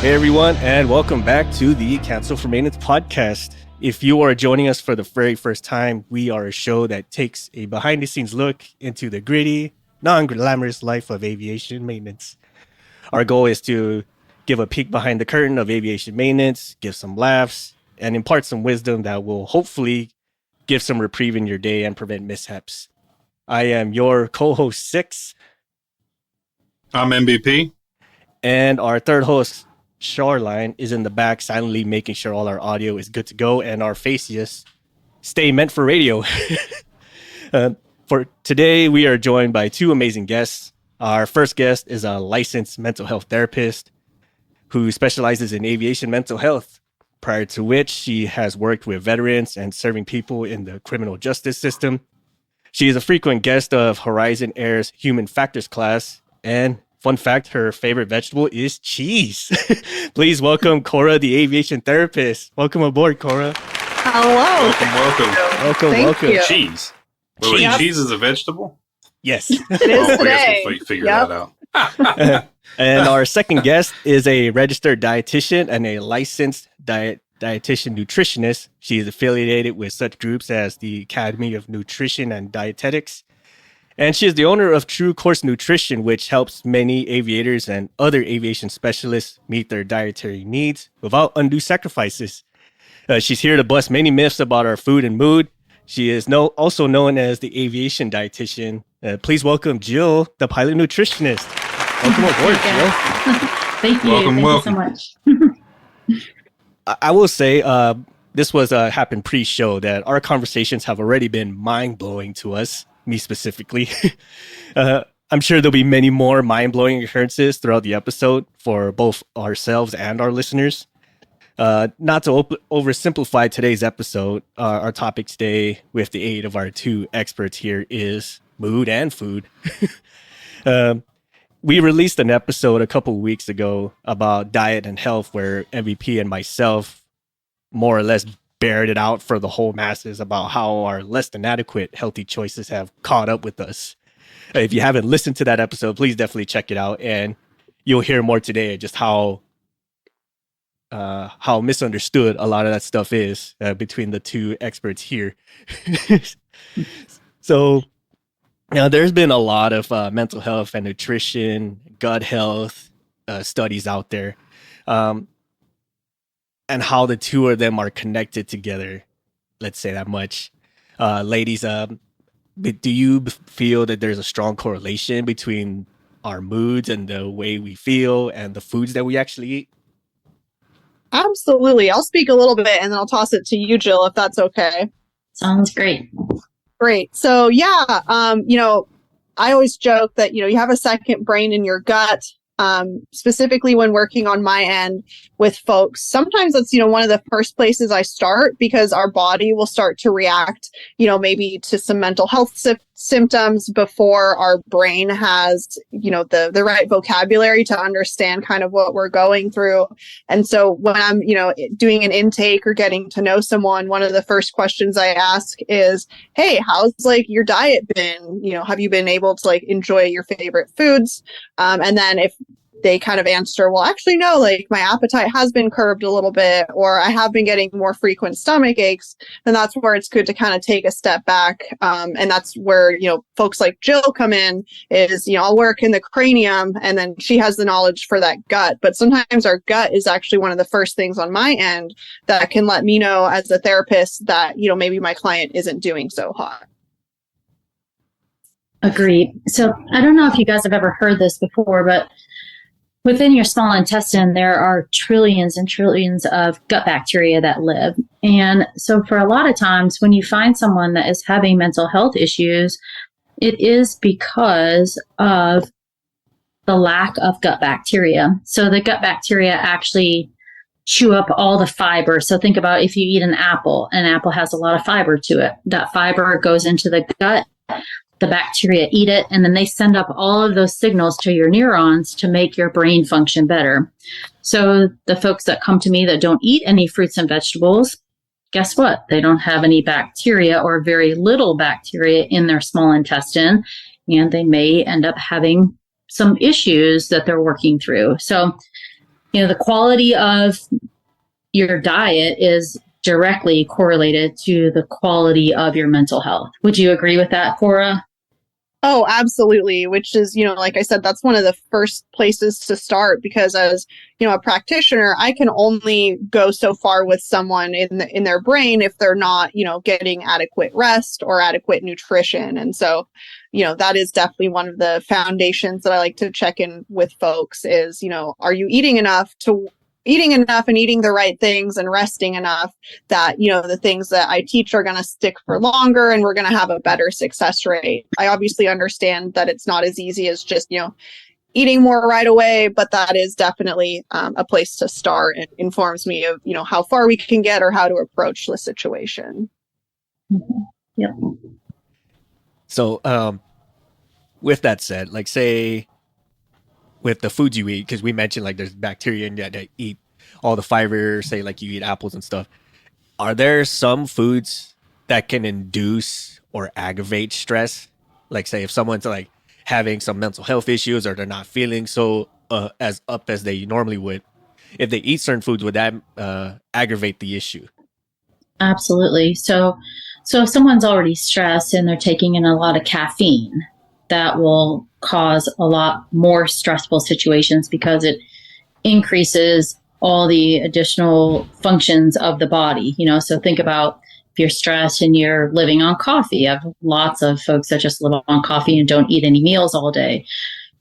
Hey everyone, and welcome back to the Cancel for Maintenance podcast. If you are joining us for the very first time, we are a show that takes a behind-the-scenes look into the gritty, non-glamorous life of aviation maintenance. Our goal is to give a peek behind the curtain of aviation maintenance, give some laughs, and impart some wisdom that will hopefully give some reprieve in your day and prevent mishaps. I am your co-host, Six. I'm MVP. And our third host, Shoreline, is in the back silently making sure all our audio is good to go and our faces stay meant for radio. For today, we are joined by two amazing guests. Our first guest is a licensed mental health therapist who specializes in aviation mental health, prior to which she has worked with veterans and serving people in the criminal justice system. She is a frequent guest of Horizon Air's Human Factors class, and fun fact, her favorite vegetable is cheese. Please welcome Kora, the aviation therapist. Welcome aboard, Kora. Hello. Welcome. Thank you. Cheese. Wait, cheese is a vegetable? Yes. It is today. I guess we'll figure that out. And our second guest is a registered dietitian and a licensed dietitian nutritionist. She is affiliated with such groups as the Academy of Nutrition and Dietetics. And she is the owner of True Course Nutrition, which helps many aviators and other aviation specialists meet their dietary needs without undue sacrifices. She's here to bust many myths about our food and mood. She is also known as the aviation dietitian. Please welcome Jill, the pilot nutritionist. Welcome aboard, Jill. Thank you. Welcome. Thank you so much. I will say this was happened pre-show that our conversations have already been mind-blowing to us. Me specifically. I'm sure there'll be many more mind-blowing occurrences throughout the episode for both ourselves and our listeners. Not to oversimplify today's episode, our topic today, with the aid of our two experts here, is mood and food. We released an episode a couple of weeks ago about diet and health where MVP and myself more or less bared it out for the whole masses about how our less than adequate healthy choices have caught up with us. If you haven't listened to that episode, please definitely check it out, and you'll hear more today just how misunderstood a lot of that stuff is between the two experts here. So, there's been a lot of mental health and nutrition, gut health studies out there. And how the two of them are connected together. Let's say that much. Ladies, do you feel that there's a strong correlation between our moods and the way we feel and the foods that we actually eat? Absolutely. I'll speak a little bit and then I'll toss it to you, Jill, if that's okay. Sounds great. Great. So yeah, I always joke that, you have a second brain in your gut. Specifically when working on my end with folks, sometimes that's, one of the first places I start because our body will start to react, maybe to some mental health symptoms before our brain has, the right vocabulary to understand kind of what we're going through. And so when I'm, doing an intake or getting to know someone, one of the first questions I ask is, hey, how's your diet been? Have you been able to enjoy your favorite foods? And then if they kind of answer, well, actually, no, my appetite has been curbed a little bit, or I have been getting more frequent stomach aches, then that's where it's good to kind of take a step back. And that's where, folks like Jill come in is, I'll work in the cranium and then she has the knowledge for that gut. But sometimes our gut is actually one of the first things on my end that can let me know as a therapist that, maybe my client isn't doing so hot. Agreed. So I don't know if you guys have ever heard this before, but within your small intestine, there are trillions and trillions of gut bacteria that live. And so for a lot of times when you find someone that is having mental health issues, it is because of the lack of gut bacteria. So the gut bacteria actually chew up all the fiber. So think about if you eat an apple has a lot of fiber to it. That fiber goes into the gut. The bacteria eat it, and then they send up all of those signals to your neurons to make your brain function better. So the folks that come to me that don't eat any fruits and vegetables, guess what? They don't have any bacteria or very little bacteria in their small intestine, and they may end up having some issues that they're working through. So the quality of your diet is directly correlated to the quality of your mental health. Would you agree with that, Kora? Oh, absolutely. Which is, like I said, that's one of the first places to start, because as, a practitioner, I can only go so far with someone in their brain if they're not, getting adequate rest or adequate nutrition. And so, that is definitely one of the foundations that I like to check in with folks is, are you eating enough and eating the right things and resting enough that, the things that I teach are going to stick for longer and we're going to have a better success rate. I obviously understand that it's not as easy as just, eating more right away, but that is definitely a place to start. It informs me of, how far we can get or how to approach the situation. Mm-hmm. Yep. So, with that said, like say, with the foods you eat, because we mentioned like there's bacteria in that eat all the fiber, say like you eat apples and stuff. Are there some foods that can induce or aggravate stress? Like say if someone's like having some mental health issues or they're not feeling so as up as they normally would, if they eat certain foods, would that aggravate the issue? Absolutely. So if someone's already stressed and they're taking in a lot of caffeine, that will cause a lot more stressful situations because it increases all the additional functions of the body. So think about if you're stressed and you're living on coffee. I have lots of folks that just live on coffee and don't eat any meals all day.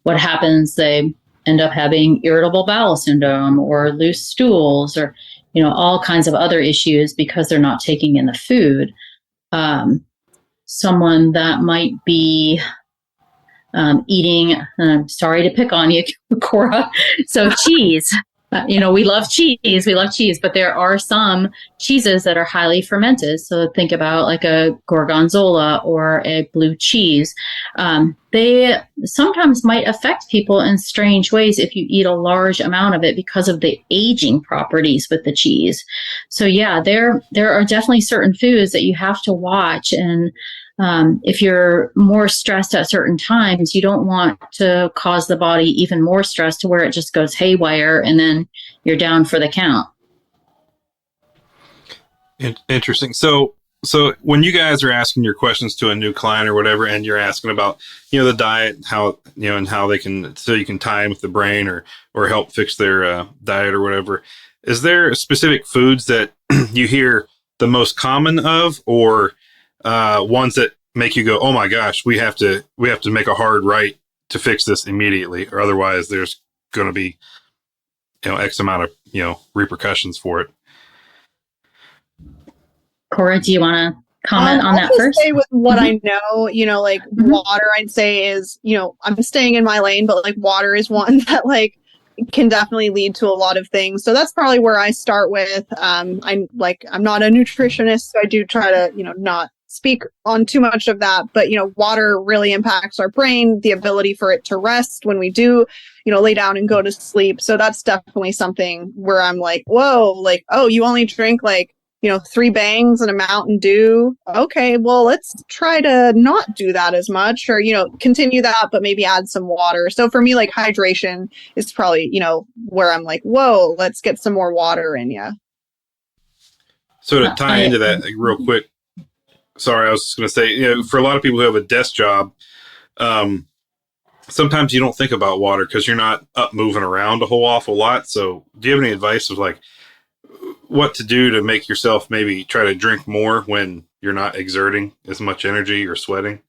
What happens? They end up having irritable bowel syndrome or loose stools or, all kinds of other issues because they're not taking in the food. Someone that might be eating, I'm sorry to pick on you, Kora. So cheese, we love cheese, but there are some cheeses that are highly fermented. So think about like a gorgonzola or a blue cheese. They sometimes might affect people in strange ways if you eat a large amount of it because of the aging properties with the cheese. So yeah, there are definitely certain foods that you have to watch. And if you're more stressed at certain times, you don't want to cause the body even more stress to where it just goes haywire and then you're down for the count. Interesting. So when you guys are asking your questions to a new client or whatever, and you're asking about, the diet, how, and how they can, so you can tie in with the brain or help fix their diet or whatever, is there specific foods that you hear the most common of, or ones that make you go, oh my gosh, we have to make a hard right to fix this immediately, or otherwise there's going to be, X amount of, repercussions for it? Kora, do you want to comment on that first? I'll say with what I know, like water, I'd say is, I'm staying in my lane, but like water is one that like can definitely lead to a lot of things. So that's probably where I start with. I'm not a nutritionist, so I do try to, not speak on too much of that, but water really impacts our brain, the ability for it to rest when we do, lay down and go to sleep. So that's definitely something where I'm like, whoa, like, oh, you only drink like, 3 bangs and a Mountain Dew. Okay, well, let's try to not do that as much, or, continue that, but maybe add some water. So for me, like hydration is probably, where I'm like, whoa, let's get some more water in you. So to tie into that like, real quick, sorry, I was just going to say, for a lot of people who have a desk job, sometimes you don't think about water because you're not up moving around a whole awful lot. So do you have any advice of like what to do to make yourself maybe try to drink more when you're not exerting as much energy or sweating?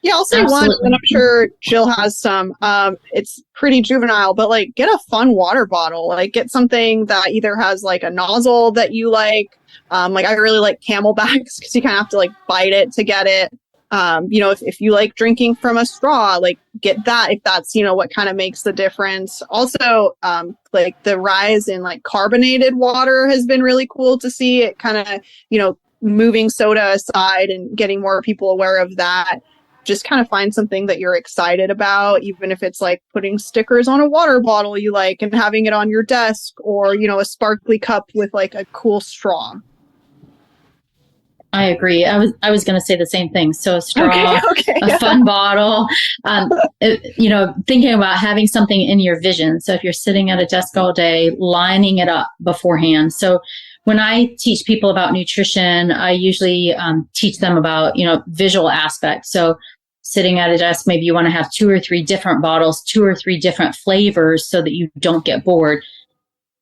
Yeah, I'll say Absolutely. One, and I'm sure Jill has some. It's pretty juvenile, but like get a fun water bottle. Like get something that either has like a nozzle that you like. Like I really like Camelbacks because you kind of have to like bite it to get it. If you like drinking from a straw, like get that if that's, what kind of makes the difference. Also, like the rise in like carbonated water has been really cool to see. It kind of, moving soda aside and getting more people aware of that. Just kind of find something that you're excited about, even if it's like putting stickers on a water bottle you like and having it on your desk, or, a sparkly cup with like a cool straw. I agree. I was going to say the same thing. So a straw, Okay. a fun bottle, thinking about having something in your vision. So if you're sitting at a desk all day, lining it up beforehand. So when I teach people about nutrition, I usually teach them about, visual aspects. So sitting at a desk, maybe you want to have 2 or 3 different bottles, 2 or 3 different flavors so that you don't get bored.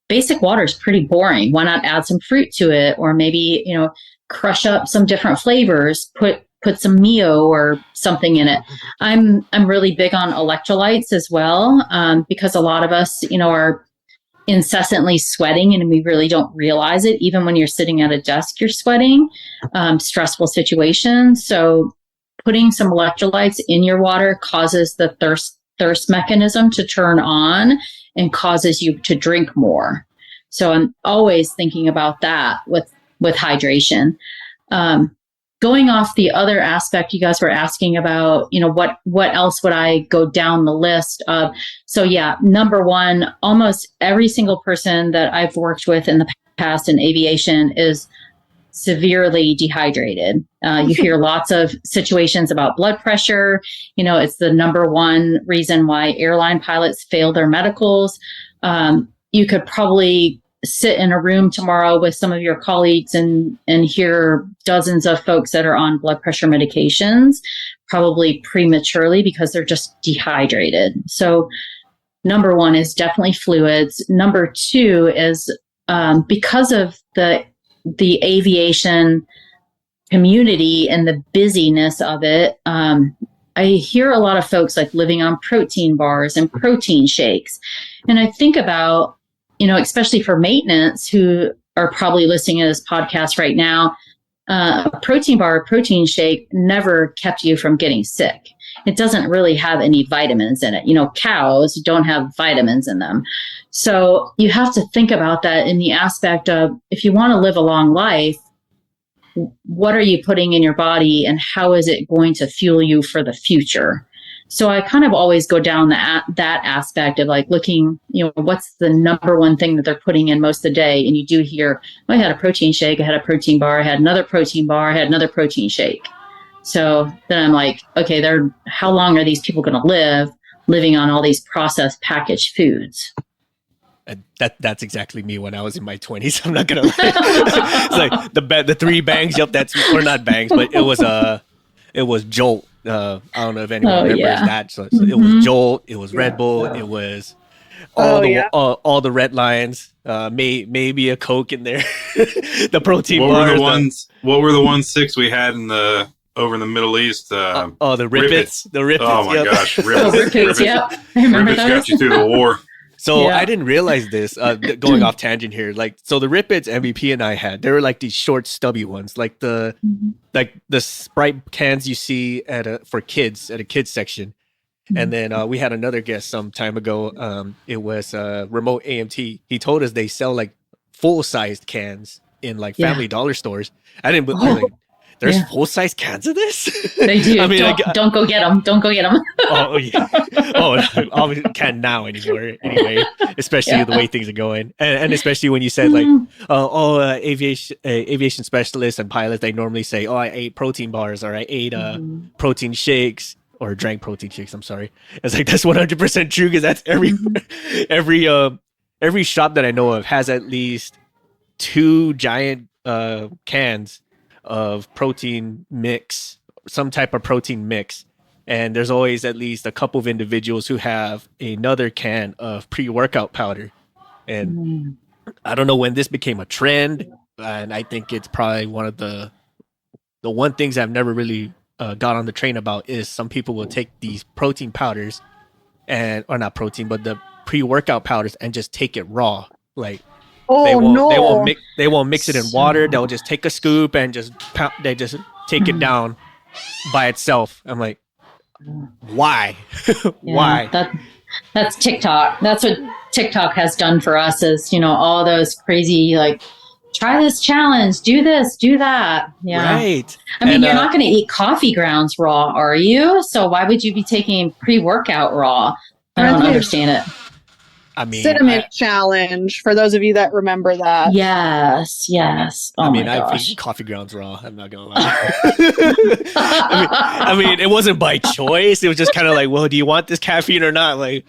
Basic water is pretty boring. Why not add some fruit to it? Or maybe, crush up some different flavors, put some Mio or something in it. I'm really big on electrolytes as well, because a lot of us, are incessantly sweating and we really don't realize it. Even when you're sitting at a desk, you're sweating, stressful situations. So putting some electrolytes in your water causes the thirst mechanism to turn on and causes you to drink more. So I'm always thinking about that with hydration. Going off the other aspect you guys were asking about, what else would I go down the list of? So yeah, number one, almost every single person that I've worked with in the past in aviation is severely dehydrated. You hear lots of situations about blood pressure. It's the number one reason why airline pilots fail their medicals. You could probably sit in a room tomorrow with some of your colleagues and hear dozens of folks that are on blood pressure medications, probably prematurely because they're just dehydrated. So number one is definitely fluids. Number two is because of the aviation community and the busyness of it, I hear a lot of folks like living on protein bars and protein shakes. And I think about, especially for maintenance who are probably listening to this podcast right now, a protein bar or protein shake never kept you from getting sick. It doesn't really have any vitamins in it. Cows don't have vitamins in them. So you have to think about that in the aspect of, if you want to live a long life, what are you putting in your body and how is it going to fuel you for the future? So I kind of always go down that aspect of like looking, what's the number one thing that they're putting in most of the day? And you do hear, I had a protein shake, I had a protein bar, I had another protein bar, I had another protein shake. So then I'm like, okay, how long are these people going to live living on all these processed packaged foods? That's exactly me when I was in my 20s. I'm not gonna lie. It's like the 3 bangs. Yep, or not bangs, but it was Jolt. I don't know if anyone remembers that. So it was Jolt. It was Red Bull. It was all the Red Lions. Maybe a Coke in there. The protein bars. What were the 1.6 we had over in the Middle East? The Rippets. The Rippets. Oh my gosh, Rippets. Yeah, I remember Rippets those. got you through the war. So I didn't realize this, going off tangent here. So the Rippets MVP and I had, they were like these short stubby ones, like the Sprite cans you see for kids at a kids section. And then we had another guest some time ago. It was Remote AMT. He told us they sell like full-sized cans in like Family Dollar stores. I didn't believe there's full-size cans of this? They do. I mean, don't go get them. Don't go get them. Oh, yeah. Oh, I can't now anymore. Anyway, especially the way things are going. And especially when you said like, aviation specialists and pilots, they normally say, I ate protein bars or I ate protein shakes or drank protein shakes. I'm sorry. It's like, that's 100% true because that's every shop that I know of has at least 2 giant cans of protein mix, some type of protein mix, and there's always at least a couple of individuals who have another can of pre-workout powder. And I don't know when this became a trend, and I think it's probably one of the one things I've never really got on the train about is some people will take these protein powders or not protein, but the pre-workout powders and just take it raw, like. They won't mix it in water. They'll just take a scoop and just take it down by itself. I'm like, why? Why? That's TikTok. That's what TikTok has done for us is, all those crazy, like, try this challenge, do this, do that. Yeah. Right. I mean, you're not going to eat coffee grounds raw, are you? So why would you be taking pre-workout raw? I don't understand it. I mean, Cinnamon challenge, for those of you that remember that. Yes, yes. Oh I mean, my I've gosh. eaten coffee grounds raw. I'm not gonna lie. I mean, it wasn't by choice. It was just kind of like, well, do you want this caffeine or not? Like,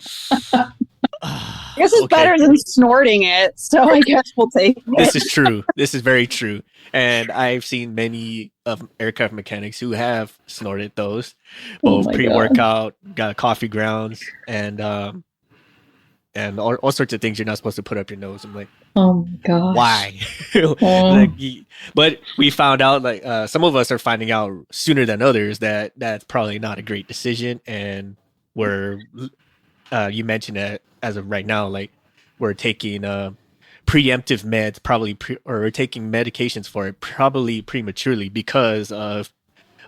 I guess it's better than snorting it, so I guess we'll take it. This is true. This is very true. And I've seen many of aircraft mechanics who have snorted those, both pre-workout, got coffee grounds, and all sorts of things you're not supposed to put up your nose. I'm like, oh my gosh, why? Like, but we found out, like, some of us are finding out sooner than others that that's probably not a great decision, and we're you mentioned that as of right now, like we're taking preemptive meds, probably or taking medications for it probably prematurely because of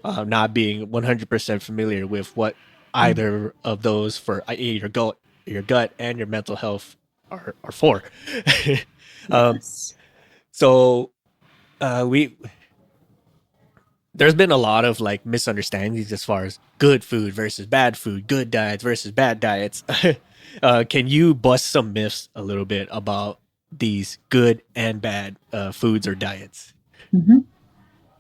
not being 100% familiar with what either of those for your gut and your mental health are for. So there's been a lot of like misunderstandings as far as good food versus bad food, good diets versus bad diets. Can you bust some myths a little bit about these good and bad foods or diets? Mm-hmm.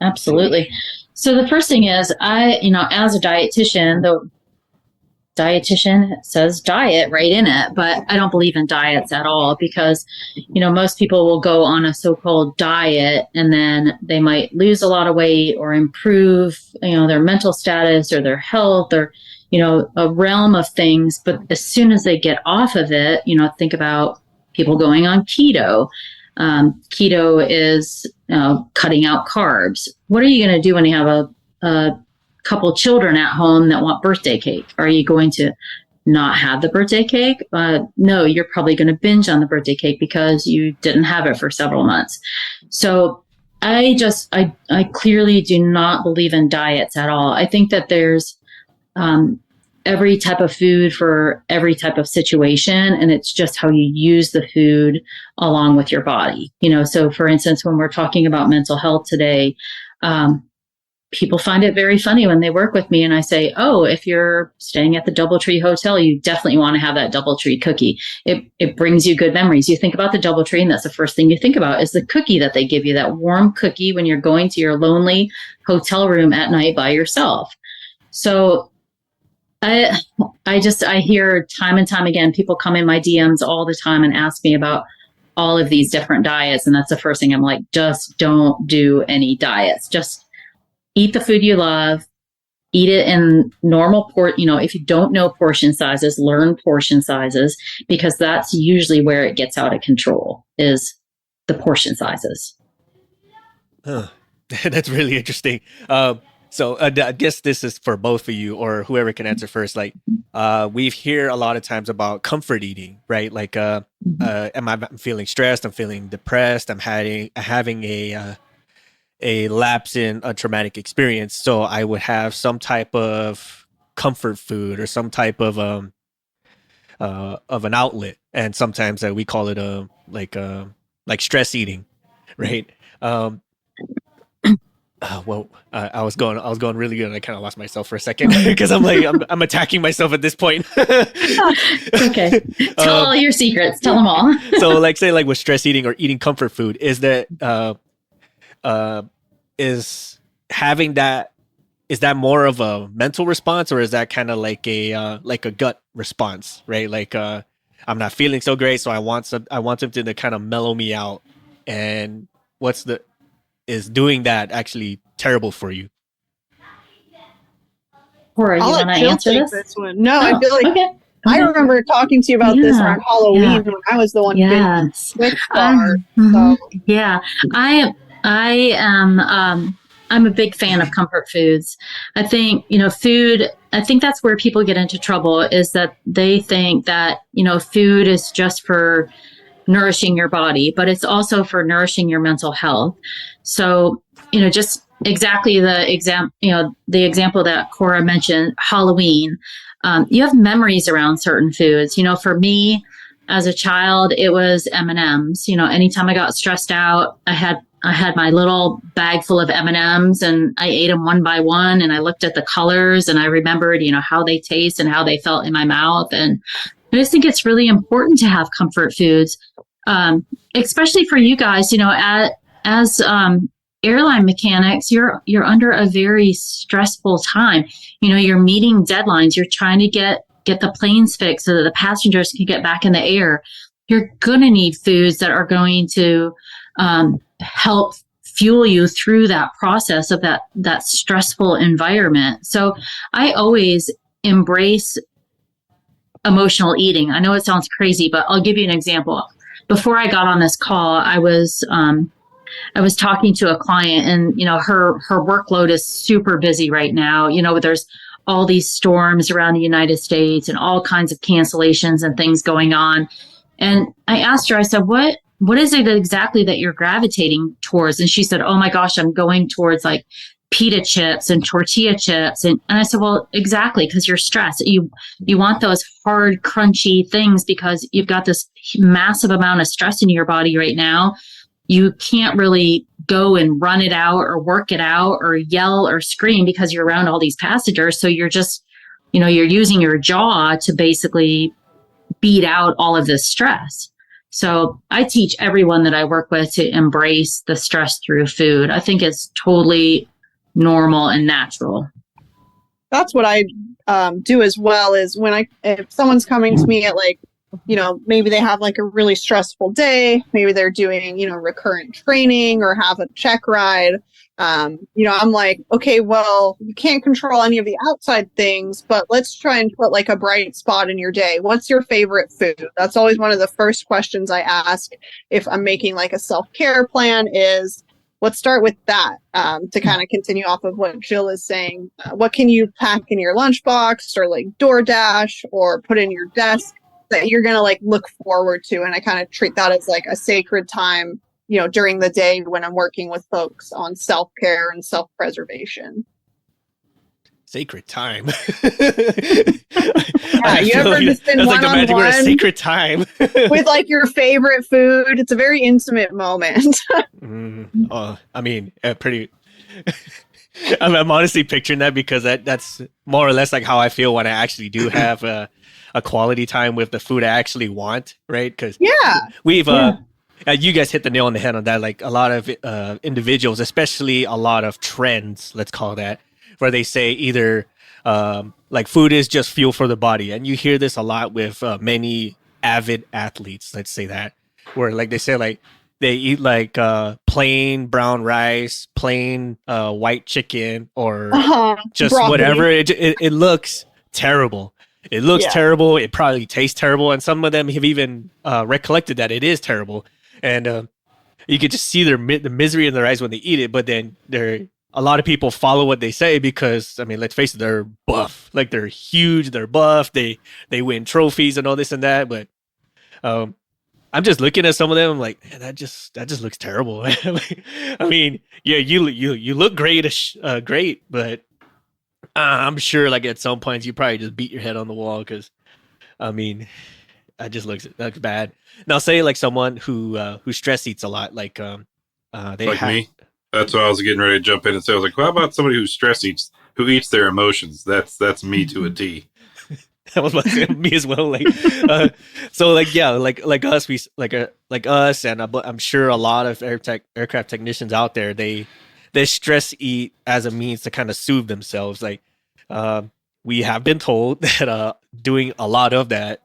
Absolutely. So the first thing is, as a dietitian, the dietitian says diet right in it, but I don't believe in diets at all because, most people will go on a so-called diet and then they might lose a lot of weight or improve, their mental status or their health or, a realm of things. But as soon as they get off of it, think about people going on keto. Keto is cutting out carbs. What are you going to do when you have a couple children at home that want birthday cake? Are you going to not have the birthday cake? No, you're probably going to binge on the birthday cake because you didn't have it for several months. So I clearly do not believe in diets at all. I think that there's every type of food for every type of situation, and it's just how you use the food along with your body. So for instance, when we're talking about mental health today, people find it very funny when they work with me and I say, oh, if you're staying at the DoubleTree Hotel, you definitely want to have that DoubleTree cookie. It brings you good memories. You think about the DoubleTree and that's the first thing you think about is the cookie that they give you, that warm cookie when you're going to your lonely hotel room at night by yourself. So I hear time and time again, people come in my DMs all the time and ask me about all of these different diets. And that's the first thing I'm like, just don't do any diets. Just eat the food you love, eat it in normal if you don't know portion sizes, learn portion sizes, because that's usually where it gets out of control is the portion sizes. That's really interesting. So I guess this is for both of you or whoever can answer first. Like, we hear a lot of times about comfort eating, right? Like, I'm feeling stressed, I'm feeling depressed, I'm having a lapse in a traumatic experience. So I would have some type of comfort food or some type of an outlet. And sometimes we call it like stress eating, right? I was going really good. And I kind of lost myself for a second because I'm attacking myself at this point. Okay. Tell all your secrets. Tell them all. So say with stress eating or eating comfort food, is that is that more of a mental response or is that kind of like a gut response, right? Like, I'm not feeling so great. So I want something to kind of mellow me out. And is doing that actually terrible for you? Kora, you want to answer this one? No, I feel like I remember talking to you about this around Halloween when I was the one who switched bar. Yeah, I am. I'm a big fan of comfort foods. I think food. I think that's where people get into trouble is that they think that food is just for nourishing your body, but it's also for nourishing your mental health. So, just exactly the example that Kora mentioned, Halloween, you have memories around certain foods. For me as a child, it was M&Ms. Anytime I got stressed out, I had my little bag full of M&Ms and I ate them one by one and I looked at the colors and I remembered, how they taste and how they felt in my mouth. And I just think it's really important to have comfort foods, especially for you guys. As airline mechanics, you're under a very stressful time. You're meeting deadlines. You're trying to get the planes fixed so that the passengers can get back in the air. You're gonna need foods that are going to help fuel you through that process of that stressful environment. So I always embrace emotional eating. I know it sounds crazy, but I'll give you an example. Before I got on this call, I was talking to a client, and her workload is super busy right now. There's all these storms around the United States and all kinds of cancellations and things going on. And I asked her, I said, what is it exactly that you're gravitating towards? And she said, oh my gosh, I'm going towards like pita chips and tortilla chips. And I said, well, exactly, because you're stressed. You want those hard, crunchy things because you've got this massive amount of stress in your body right now. You can't really go and run it out or work it out or yell or scream because you're around all these passengers. So you're just, you're using your jaw to basically beat out all of this stress. So I teach everyone that I work with to embrace the stress through food. I think it's totally normal and natural. That's what I do as well, is if someone's coming to me at maybe they have like a really stressful day, maybe they're doing, recurrent training or have a check ride. I'm like, okay, well, you can't control any of the outside things, but let's try and put like a bright spot in your day. What's your favorite food? That's always one of the first questions I ask if I'm making like a self-care plan. Is let's start with that to kind of continue off of what Jill is saying. What can you pack in your lunchbox or like DoorDash or put in your desk that you're going to like look forward to? And I kind of treat that as like a sacred time, during the day when I'm working with folks on self-care and self-preservation. Sacred time. You ever just been like the magic word, sacred time with like your favorite food? It's a very intimate moment. Pretty. I'm honestly picturing that because that's more or less like how I feel when I actually do have a quality time with the food I actually want, right? Because we've you guys hit the nail on the head on that. Like a lot of individuals, especially a lot of trends, let's call that, where they say either like food is just fuel for the body, and you hear this a lot with many avid athletes. Let's say that, where like they say like they eat like plain brown rice, plain white chicken, or just broccoli. Whatever. It looks terrible. It looks terrible. It probably tastes terrible. And some of them have even recollected that it is terrible. And you could just see the misery in their eyes when they eat it. But then a lot of people follow what they say because, I mean, let's face it, they're buff. Like they're huge. They're buff. They win trophies and all this and that. But I'm just looking at some of them. I'm like, man, that just looks terrible. I mean, yeah, you look great, but I'm sure like at some points you probably just beat your head on the wall because, I mean, that just looks bad. Now, say like someone who stress eats a lot, like me. That's what I was getting ready to jump in and say. I was like, well, how about somebody who stress eats, who eats their emotions? That's me to a T. That was me as well. Like, so like, yeah, like us, like us, and I'm sure a lot of aircraft technicians out there, they stress eat as a means to kind of soothe themselves. Like, we have been told that doing a lot of that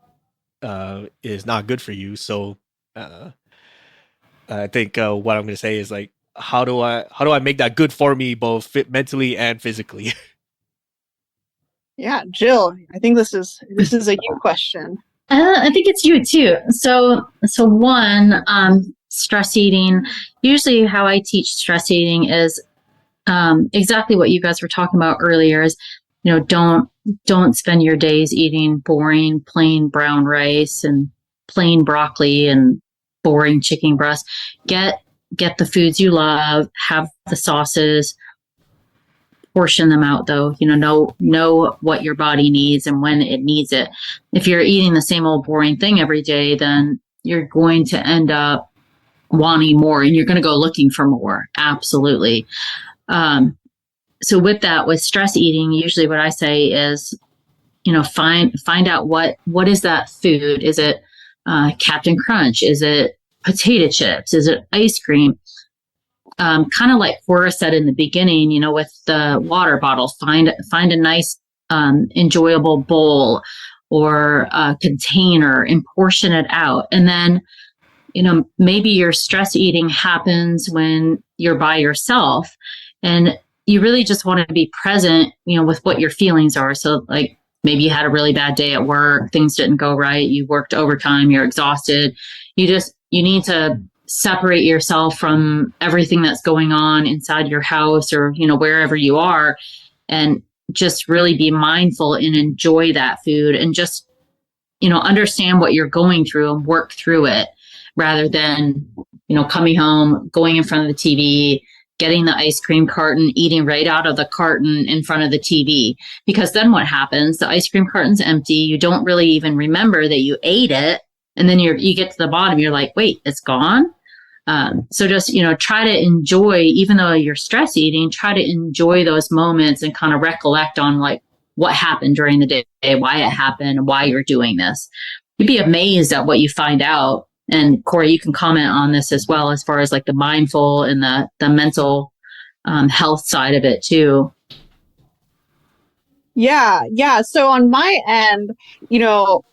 is not good for you. So, I think what I'm going to say is like, how do I make that good for me, both mentally and physically? Yeah, Jill, I think this is a you question. I think it's you too. So one, stress eating. Usually, how I teach stress eating is exactly what you guys were talking about earlier. Is don't spend your days eating boring plain brown rice and plain broccoli and boring chicken breast. Get the foods you love. Have the sauces. Portion them out though. Know what your body needs and when it needs it. If you're eating the same old boring thing every day, then you're going to end up wanting more and you're going to go looking for more. Absolutely. So with stress eating, usually what I say is, find out what is that food. Is it Captain Crunch? Is it potato chips? Is it ice cream? Kind of like Kora said in the beginning, with the water bottle, find a nice, enjoyable bowl or a container and portion it out. And then, maybe your stress eating happens when you're by yourself and you really just want to be present, with what your feelings are. So like maybe you had a really bad day at work, things didn't go right, you worked overtime, you're exhausted. You need to separate yourself from everything that's going on inside your house or, wherever you are, and just really be mindful and enjoy that food and just, understand what you're going through and work through it rather than, coming home, going in front of the TV, getting the ice cream carton, eating right out of the carton in front of the TV. Because then what happens? The ice cream carton's empty. You don't really even remember that you ate it. And then you get to the bottom, you're like, wait, it's gone? So just, try to enjoy, even though you're stress eating, try to enjoy those moments and kind of recollect on like what happened during the day, why it happened, why you're doing this. You'd be amazed at what you find out. And Corey, you can comment on this as well, as far as like the mindful and the mental health side of it too. Yeah. So on my end,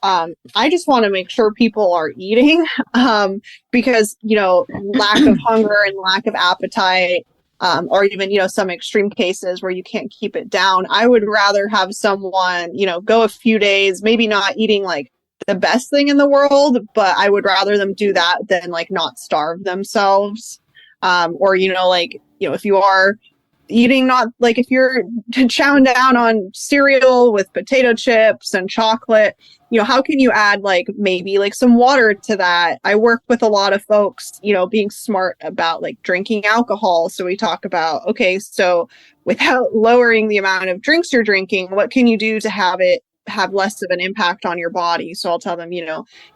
I just want to make sure people are eating, because, lack of hunger and lack of appetite, or even, some extreme cases where you can't keep it down. I would rather have someone, go a few days, maybe not eating like the best thing in the world, but I would rather them do that than like not starve themselves. Or, if you are eating, not like if you're chowing down on cereal with potato chips and chocolate, how can you add like maybe like some water to that? I work with a lot of folks, being smart about like drinking alcohol. So we talk about, okay, so without lowering the amount of drinks you're drinking, what can you do to have it have less of an impact on your body? So I'll tell them,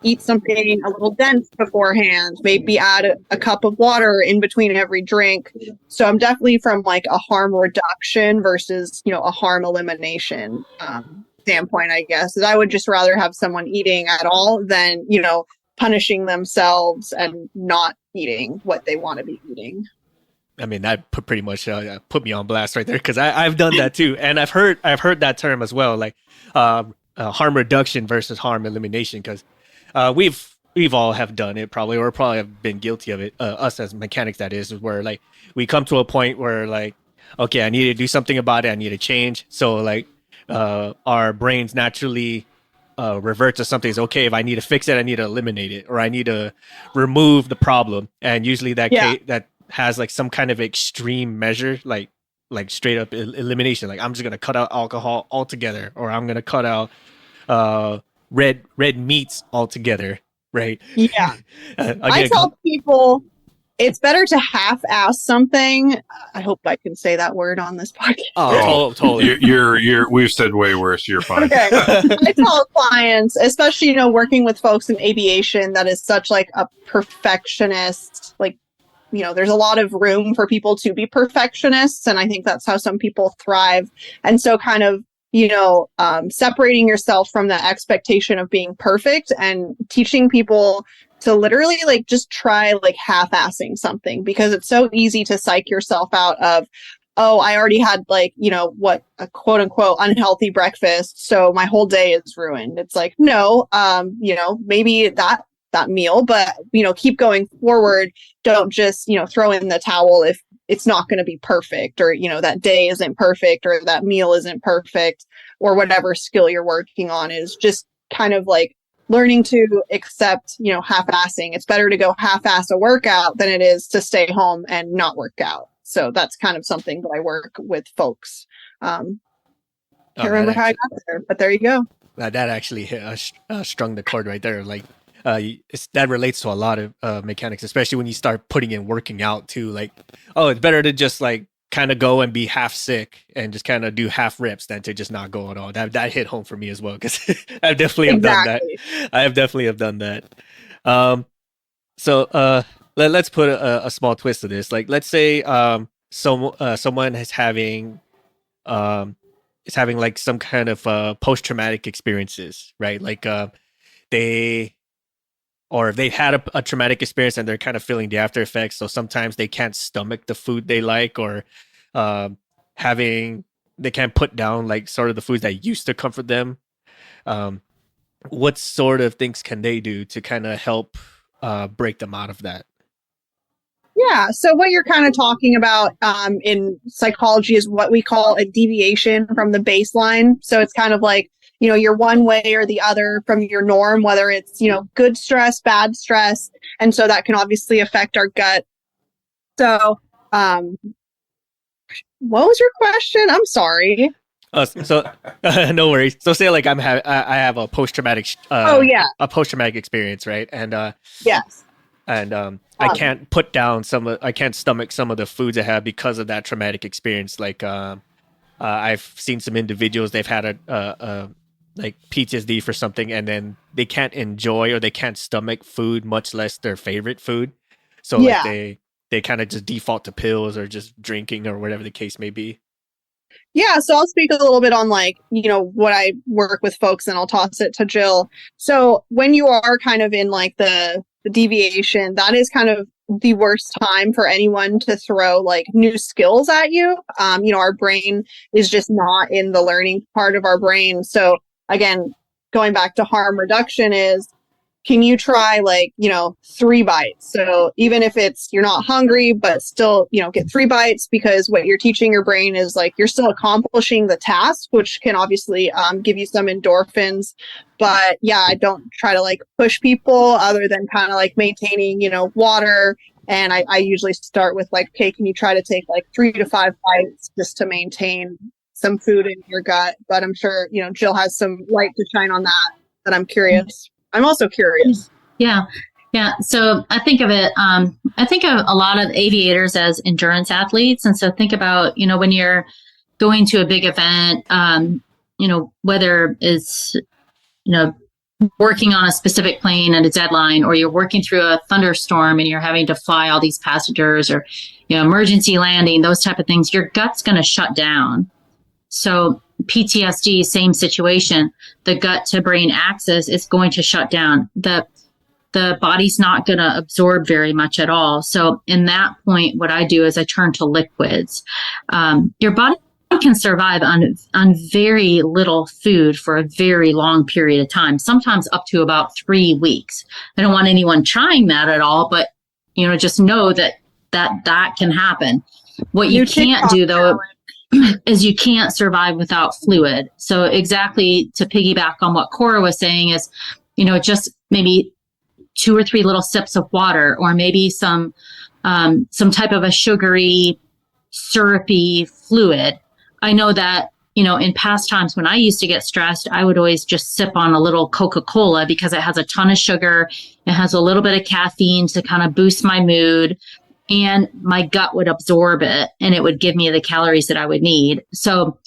eat something a little dense beforehand, maybe add a cup of water in between every drink. So I'm definitely from like a harm reduction versus, a harm elimination standpoint, I guess. Is I would just rather have someone eating at all than, punishing themselves and not eating what they want to be eating. I mean, that pretty much put me on blast right there, because I've done that too, and I've heard that term as well, like harm reduction versus harm elimination, because we've all have done it probably, or probably have been guilty of it. Us as mechanics, that is where like we come to a point where like, okay, I need to do something about it. I need to change. So like our brains naturally revert to something. It's okay, if I need to fix it, I need to eliminate it, or I need to remove the problem. And usually that that has like some kind of extreme measure, like straight up elimination. Like I'm just gonna cut out alcohol altogether, or I'm gonna cut out red meats altogether. Right? Yeah. I tell people it's better to half-ass something. I hope I can say that word on this podcast. Oh, totally. You're. We've said way worse. You're fine. Okay. I tell clients, especially working with folks in aviation, that is such like a perfectionist. Like, there's a lot of room for people to be perfectionists, and I think that's how some people thrive. And so, kind of, separating yourself from the expectation of being perfect and teaching people to literally like just try like half-assing something, because it's so easy to psych yourself out of, oh, I already had like, what a quote unquote unhealthy breakfast, so my whole day is ruined. It's like, no, maybe that meal, but, keep going forward. Don't just, throw in the towel if it's not going to be perfect, or, that day isn't perfect, or that meal isn't perfect, or whatever skill you're working on. Is just kind of like learning to accept, half-assing. It's better to go half-ass a workout than it is to stay home and not work out. So that's kind of something that I work with folks. Can't remember how I got there, but there you go. That actually strung the chord right there. Like, that relates to a lot of mechanics, especially when you start putting in working out too. Like, oh, it's better to just like kind of go and be half sick and just kind of do half reps than to just not go at all. That hit home for me as well, because I definitely have done that. I have definitely have done that. So let's put a small twist to this. Like, let's say someone is having is having like some kind of post-traumatic experiences, right? Like they or if they've had a traumatic experience and they're kind of feeling the after effects. So sometimes they can't stomach the food they like, or um, having they can't put down like sort of the foods that used to comfort them. Um, what sort of things can they do to kind of help break them out of that? Yeah. So what you're kind of talking about in psychology is what we call a deviation from the baseline. So it's kind of like, you're one way or the other from your norm, whether it's, good stress, bad stress. And so that can obviously affect our gut. So what was your question? I'm sorry. So no worries. So say like I have a post traumatic Oh yeah. a post traumatic experience, right? And Yes. and I can't put down I can't stomach some of the foods I have because of that traumatic experience. Like I've seen some individuals, they've had a like PTSD for something, and then they can't enjoy or they can't stomach food, much less their favorite food. So like Yeah. they kind of just default to pills or just drinking or whatever the case may be. Yeah, so I'll speak a little bit on what I work with folks, and I'll toss it to Jill. So when you are kind of in like the deviation, that is kind of the worst time for anyone to throw like new skills at you. Our brain is just not in the learning part of our brain. So again, going back to harm reduction is, can you try 3 bites? So even if you're not hungry, but still, get 3 bites, because what you're teaching your brain is like, you're still accomplishing the task, which can obviously give you some endorphins. But yeah, I don't try to like push people other than kind of like maintaining, water. And I usually start with like, okay, can you try to take like 3 to 5 bites just to maintain some food in your gut? But I'm sure, Jill has some light to shine on that I'm curious. I'm also curious. Yeah. Yeah. So I think of it, I think of a lot of aviators as endurance athletes. And so think about, when you're going to a big event, whether it's, working on a specific plane at a deadline, or you're working through a thunderstorm and you're having to fly all these passengers, or, emergency landing, those type of things, your gut's going to shut down. So PTSD, same situation. The gut to brain axis is going to shut down. The body's not going to absorb very much at all. So in that point, what I do is I turn to liquids. Your body can survive on very little food for a very long period of time, sometimes up to about 3 weeks. I don't want anyone trying that at all, but just know that can happen. What you can't do though is you can't survive without fluid. So exactly to piggyback on what Kora was saying is, just maybe 2 or 3 little sips of water, or maybe some type of a sugary, syrupy fluid. I know that, in past times when I used to get stressed, I would always just sip on a little Coca-Cola because it has a ton of sugar. It has a little bit of caffeine to kind of boost my mood. And my gut would absorb it and it would give me the calories that I would need. So,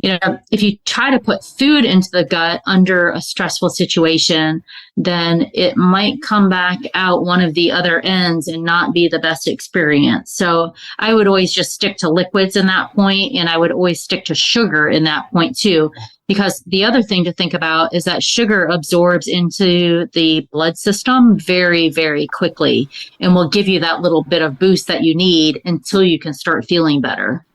if you try to put food into the gut under a stressful situation, then it might come back out one of the other ends and not be the best experience. So I would always just stick to liquids in that point, and I would always stick to sugar in that point too. Because the other thing to think about is that sugar absorbs into the blood system very, very quickly and will give you that little bit of boost that you need until you can start feeling better.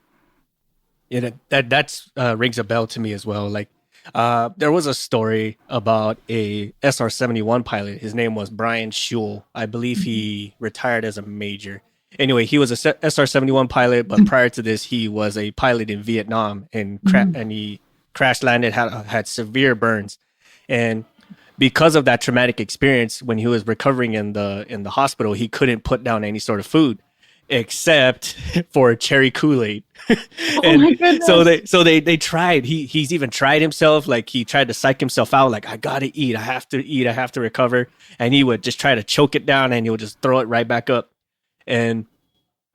Yeah, that's rings a bell to me as well. Like there was a story about a SR-71 pilot. His name was Brian Schull. I believe he retired as a major. Anyway, he was a SR-71 pilot, but prior to this, he was a pilot in Vietnam, and he crash landed, had severe burns, and because of that traumatic experience, when he was recovering in the hospital, he couldn't put down any sort of food except for cherry Kool-Aid. Oh my goodness. So they tried. He's even tried himself. Like he tried to psych himself out. Like, I gotta eat. I have to eat. I have to recover. And he would just try to choke it down, and he would just throw it right back up. And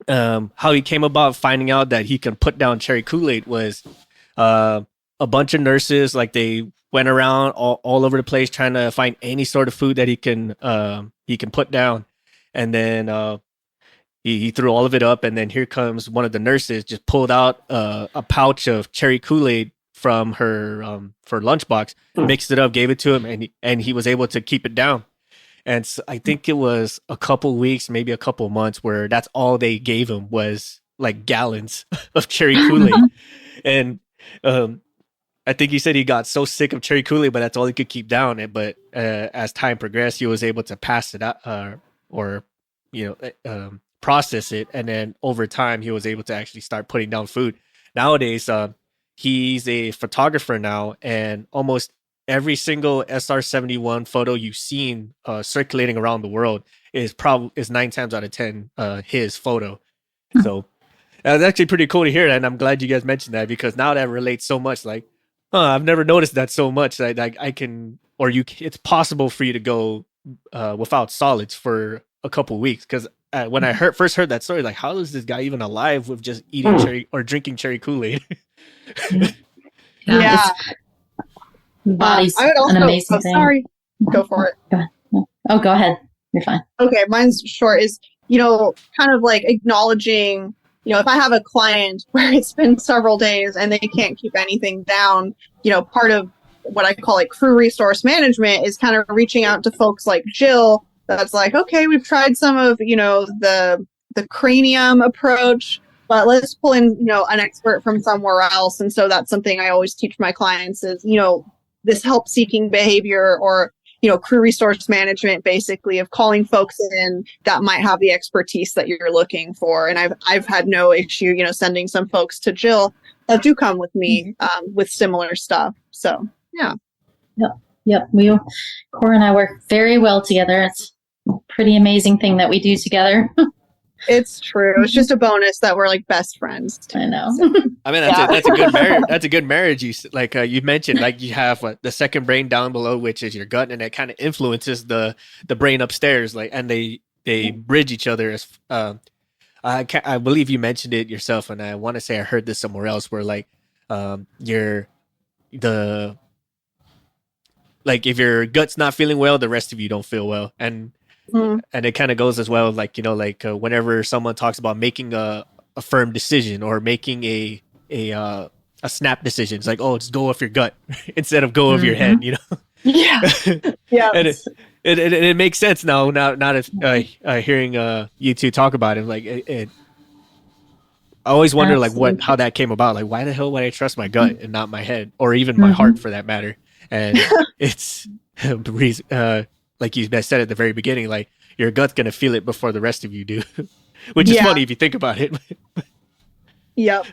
how he came about finding out that he can put down cherry Kool-Aid was a bunch of nurses, like they went around all over the place trying to find any sort of food that he can put down. And then he threw all of it up, and then here comes one of the nurses, just pulled out a pouch of cherry Kool-Aid from her for lunchbox, mixed it up, gave it to him, and he was able to keep it down. And so I think it was a couple weeks, maybe a couple months, where that's all they gave him was like gallons of cherry Kool-Aid. And I think he said he got so sick of cherry Kool-Aid, but that's all he could keep down. But as time progressed, he was able to pass it out or process it, and then over time he was able to actually start putting down food. Nowadays, he's a photographer now, and almost every single SR-71 photo you've seen circulating around the world is 9 times out of 10 his photo. So that's actually pretty cool to hear that, and I'm glad you guys mentioned that, because now that relates so much. Like, I've never noticed that so much. That I can, or it's possible for you to go without solids for a couple weeks. Because when I first heard that story, like, how is this guy even alive with just eating cherry or drinking cherry Kool-Aid? Yeah. Body's I would also, an amazing thing. Sorry, go for it. Go ahead. You're fine. Okay, mine's short. Is kind of like acknowledging. If I have a client where it's been several days and they can't keep anything down, part of what I call like crew resource management is kind of reaching out to folks like Jill. That's like, okay, we've tried some of the cranium approach, but let's pull in an expert from somewhere else. And so that's something I always teach my clients is this help seeking behavior, or crew resource management, basically, of calling folks in that might have the expertise that you're looking for. And I've had no issue sending some folks to Jill that do come with me with similar stuff. So yeah. Yep. Kora and I work very well together. It's a pretty amazing thing that we do together. It's true. It's just a bonus that we're like best friends. I know. I mean, that's a good marriage. That's a good marriage. You mentioned, like, you have the second brain down below, which is your gut, and it kind of influences the brain upstairs. Like, and they bridge each other. As I believe you mentioned it yourself, and I want to say I heard this somewhere else, where like if your gut's not feeling well, the rest of you don't feel well, and it kind of goes as well, like whenever someone talks about making a firm decision or making a snap decision, it's like, oh, just go off your gut instead of go off your head, Yeah. Yeah. And it makes sense now. Not hearing you two talk about it, like I always wonder how that came about. Like, why the hell would I trust my gut and not my head, or even my heart for that matter? And it's the reason. Like you said at the very beginning, like, your gut's gonna feel it before the rest of you do, which is funny if you think about it. Yep.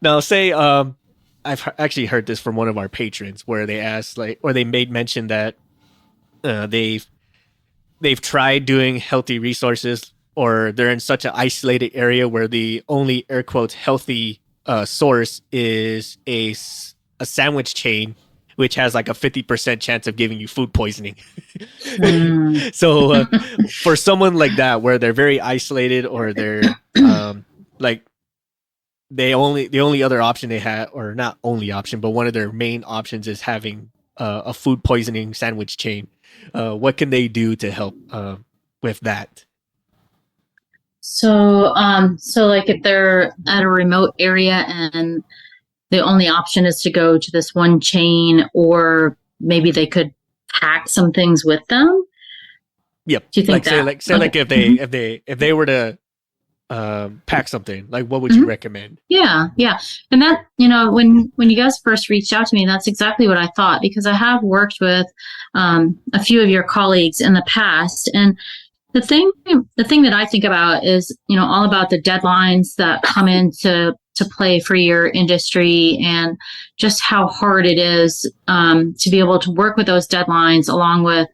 Now, say I've actually heard this from one of our patrons, where they asked, or they made mention that they've tried doing healthy resources, or they're in such an isolated area where the only air quotes healthy source is a sandwich chain, which has like a 50% chance of giving you food poisoning. So for someone like that, where they're very isolated, or they're like the only other option they had, or not only option, but one of their main options is having a food poisoning sandwich chain. What can they do to help with that? So like if they're at a remote area and the only option is to go to this one chain, or maybe they could pack some things with them. Yep. Do you think if they were to pack something, like, what would you recommend? Yeah. And that, when you guys first reached out to me, that's exactly what I thought, because I have worked with a few of your colleagues in the past, and the thing that I think about is, all about the deadlines that come into play for your industry, and just how hard it is to be able to work with those deadlines, along with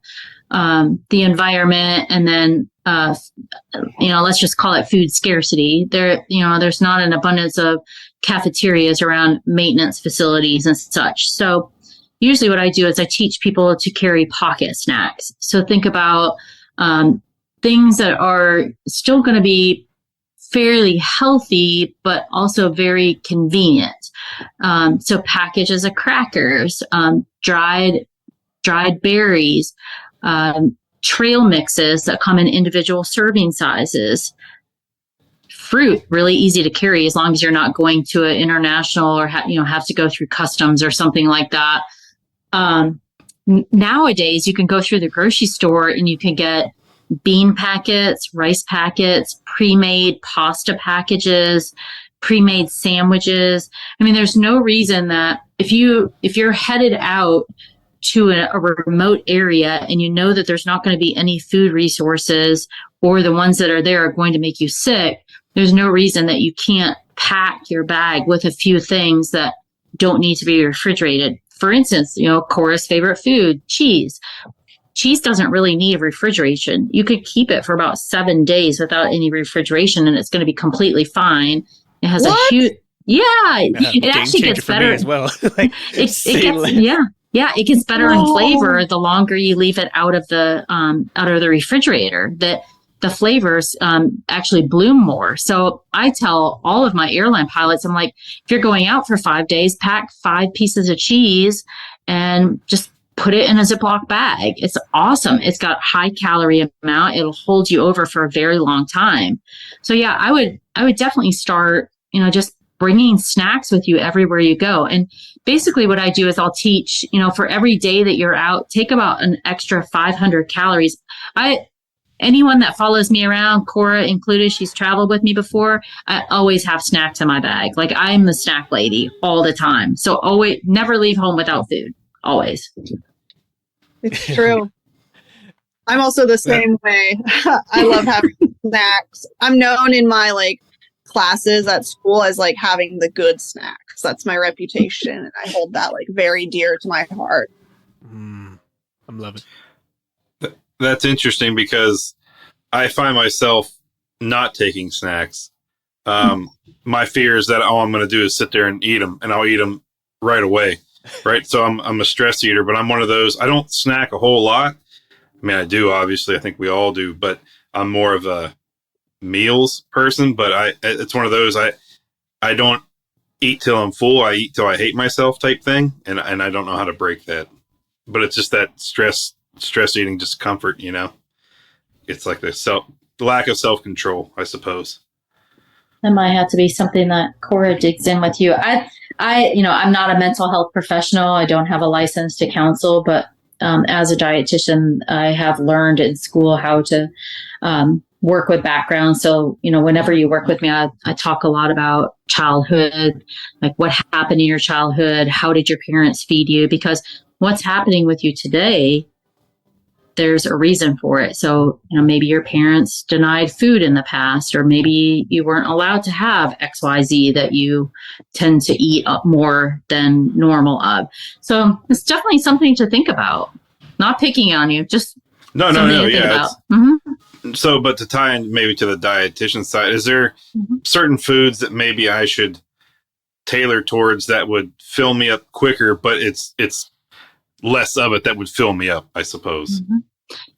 the environment, and then let's just call it food scarcity. There's not an abundance of cafeterias around maintenance facilities and such. So usually what I do is I teach people to carry pocket snacks. So think about things that are still going to be fairly healthy, but also very convenient. So packages of crackers, dried berries, trail mixes that come in individual serving sizes, fruit really easy to carry as long as you're not going to an international or have to go through customs or something like that. Nowadays, you can go through the grocery store and you can get bean packets, rice packets, pre-made pasta packages, pre-made sandwiches. I mean, there's no reason that if you're headed out to a remote area and you know that there's not going to be any food resources, or the ones that are there are going to make you sick, there's no reason that you can't pack your bag with a few things that don't need to be refrigerated. For instance, Kora's favorite food, cheese. Cheese doesn't really need refrigeration. You could keep it for about 7 days without any refrigeration, and it's going to be completely fine. It has a huge, it actually gets better as well. It gets better in flavor the longer you leave it out of the refrigerator. That the flavors actually bloom more. So I tell all of my airline pilots, I'm like, if you're going out for 5 days, pack 5 pieces of cheese and just put it in a Ziploc bag. It's awesome. It's got high calorie amount. It'll hold you over for a very long time. So yeah, I would definitely start, just bringing snacks with you everywhere you go. And basically what I do is I'll teach, for every day that you're out, take about an extra 500 calories. Anyone that follows me around, Kora included, she's traveled with me before, I always have snacks in my bag. Like, I'm the snack lady all the time. So always, never leave home without food. Always. It's true. I'm also the same way. I love having snacks. I'm known in my classes at school as having the good snacks. That's my reputation, and I hold that very dear to my heart. I'm loving it. That's interesting because I find myself not taking snacks. My fear is that all I'm going to do is sit there and eat them, and I'll eat them right away. Right. So I'm a stress eater, but I'm one of those. I don't snack a whole lot. I mean, I do, obviously. I think we all do, but I'm more of a meals person. But it's one of those. I don't eat till I'm full. I eat till I hate myself type thing, and I don't know how to break that. But it's just that stress eating discomfort. It's like the lack of self-control, I suppose. That might have to be something that Kora digs in with you. I'm not a mental health professional. I don't have a license to counsel, but as a dietitian, I have learned in school how to work with background. So, whenever you work with me, I talk a lot about childhood, like what happened in your childhood. How did your parents feed you? Because what's happening with you today, there's a reason for it. So, maybe your parents denied food in the past, or maybe you weren't allowed to have XYZ that you tend to eat up more than normal of. So it's definitely something to think about. Not picking on you, just no. Yeah. Mm-hmm. So, but to tie in maybe to the dietitian side, is there certain foods that maybe I should tailor towards that would fill me up quicker, but it's less of it that would fill me up, I suppose. Mm-hmm.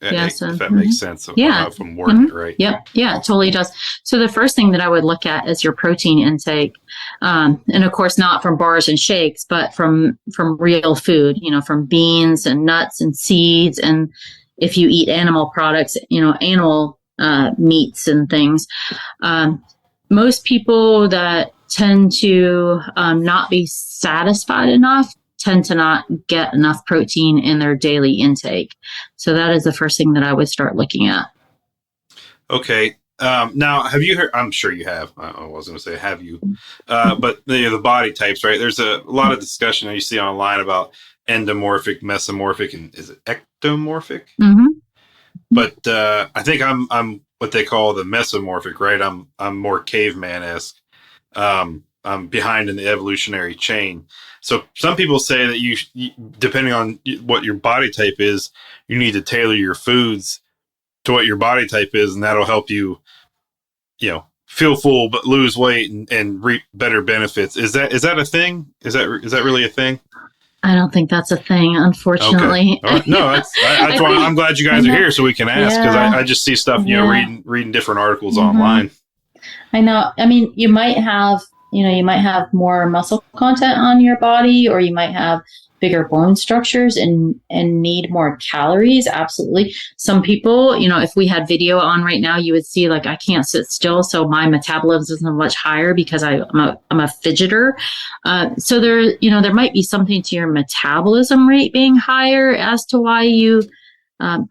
If that makes sense. If I'm working right. Yep. Yeah, it totally does. So the first thing that I would look at is your protein intake. And of course, not from bars and shakes, but from real food, from beans and nuts and seeds. And if you eat animal products, animal meats and things. Most people that tend to not be satisfied enough tend to not get enough protein in their daily intake. So that is the first thing that I would start looking at. Okay. Now, have you heard, I'm sure you have, I was going to say, have you, but the body types, right? There's a lot of discussion you see online about endomorphic, mesomorphic, and is it ectomorphic? Mm-hmm. But I think I'm what they call the mesomorphic, right? I'm more caveman-esque. I'm behind in the evolutionary chain. So some people say that you, depending on what your body type is, you need to tailor your foods to what your body type is, and that'll help you, feel full but lose weight and reap better benefits. Is that a thing? Is that really a thing? I don't think that's a thing, unfortunately. Okay. Right. No, that's why I'm glad you guys are here so we can ask, because I just see stuff, reading different articles online. I know. I mean, you might have more muscle content on your body, or you might have bigger bone structures and need more calories. Absolutely. Some people, if we had video on right now, you would see like I can't sit still, so my metabolism is much higher because I'm a fidgeter. So there might be something to your metabolism rate being higher as to why you